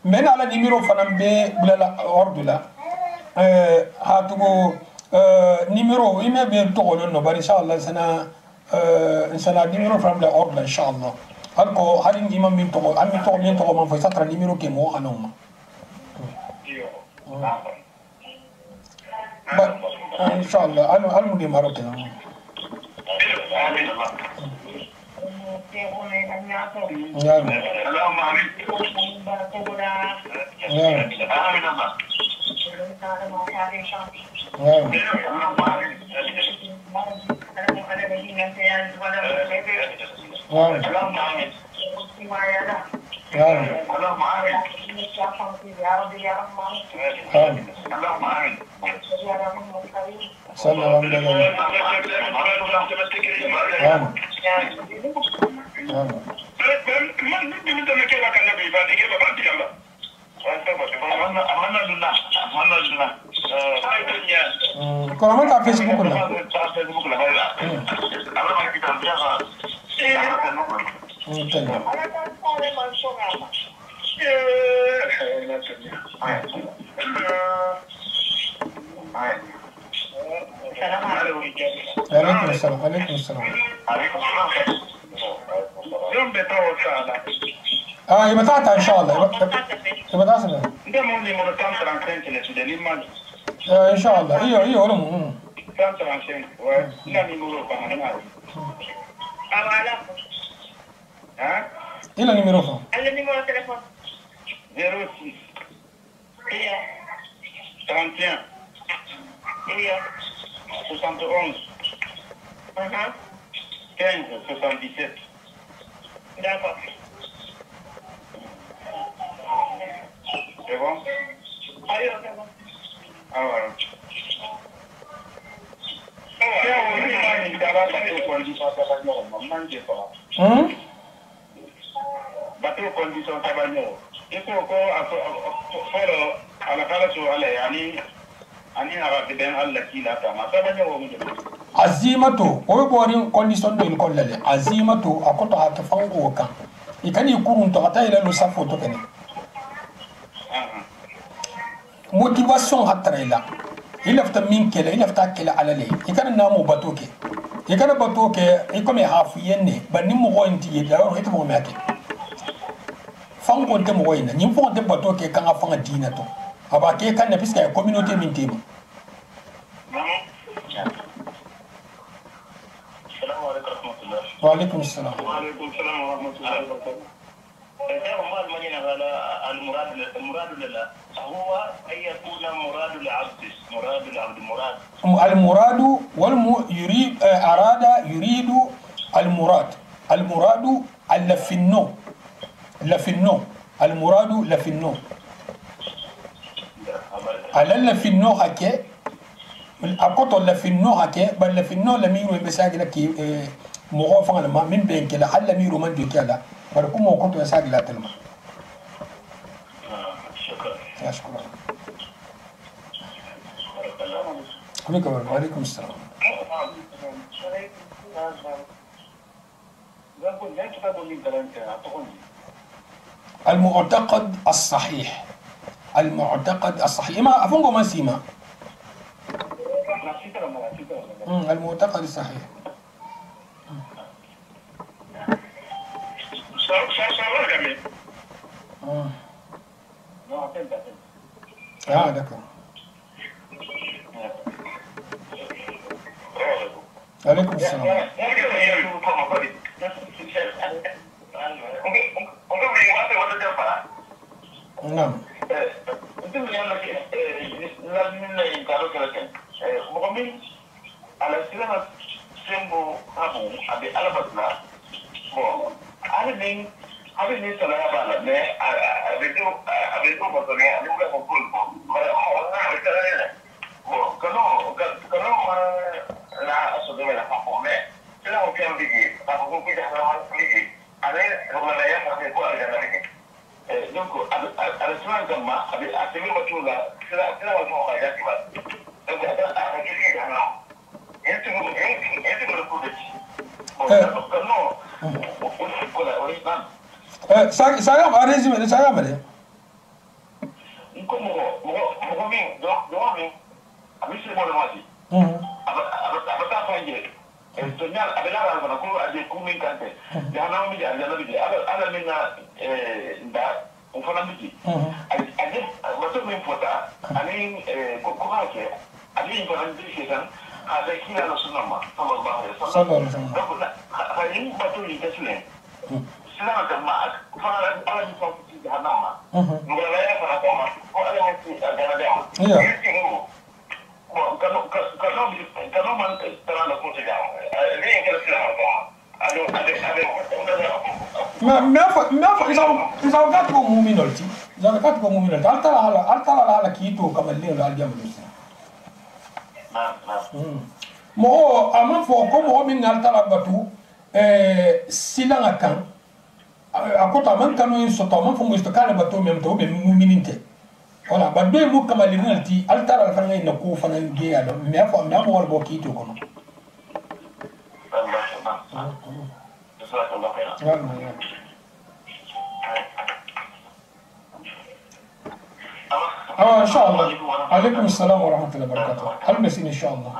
من على نيميرو فنان بي بلا اوردلا هاتو نيميرو يمي بي تقولون نو ان شاء الله سنه نيميرو فنان بلا اوردلا ان شاء الله هلكو هارين امام من تقول امي تقول من تقول من فساتر نيميرو كيمو انوما ان شاء الله انا المدي مارو كده صلى الله عليه kalau mana Facebook lah? عليكم السلام عليكم السلام يوم بتوع ساعة يبقى تعال ان شاء الله يبقى تعال ده مولي مرتان ترانكين كده سوداني مالي ان شاء الله ايوه ولا كان ترانكين ولا نيمورو كمان ها الى نيمورو النيمورو تليفون 06 هي 31 هي 71 15 77 d'accord c'est bon ayo c'est bon alors bateau condition tabanyo iko ko folo ala kala so ala yani ani ara beden alla kila kama tabanyo mo azimatu o bori condition do ko lele azimatu akoto atafango kan ikani kurun to ata ile lo safo to kene motivation hatrela ila fta min kele ila fta kele ala le ikana namo batoke ikana batoke ikome hafu yenne banni mo ko inti yeda o hito mo mate fango te mo wayna nyim fo te batoke kan afanga dina to aba ke kan na piska communauté min tema وعليكم السلام. وعليكم السلام ورحمة الله وبركاته. المراد لله هو أن يكون مراد العبد المراد يريد أراد يريد المراد اللفنو المراد لفنو على اللفنو هكي أقطع لفنو هكي بل لفنو لميرو بساقي لكي مغوفا لما من بين كلا هل لميرو من دي كلا بركو موقوتو يساقي لا تلما شكرا وعليكم السلام. المعتقد الصحيح ما أفنقو ما سيما المعتقد الصحيح d'accord. عليكم السلام. نعم. saya resume saya male como min do min abisi mo mati abata fanje sonya abela ba ko aje kumin kante ya na mi ya na bi ala minna nda on fana miti aje wato min fota ani ko ha ke ali ko an bi ke tan ada kila no sunama sallallahu alaihi wasallam donc ha yin bato ni kesle sila ka ma fara ala ni ko ti hanama ngala ya fara ko ma ko ala ni ti agana da kalau man terang aku tidak, ini yang kita siapa? إذا كانت مؤمنة إذا كانت مؤمنة ألتلا على كيتو كما اللي على الجمل مو أما فوقهم هو من ألتلا بتو سيلنا كان أكو تمام كانوا ينصتوا من فوق مستكان بتو ممتو بمؤمنين te wala ba doy mo kama linalti altara fa ngay na ko fa ngay geya do me fa me mo wal bo kito kono ان شاء الله. عليكم السلام ورحمه الله وبركاته. هل مسين ان شاء الله.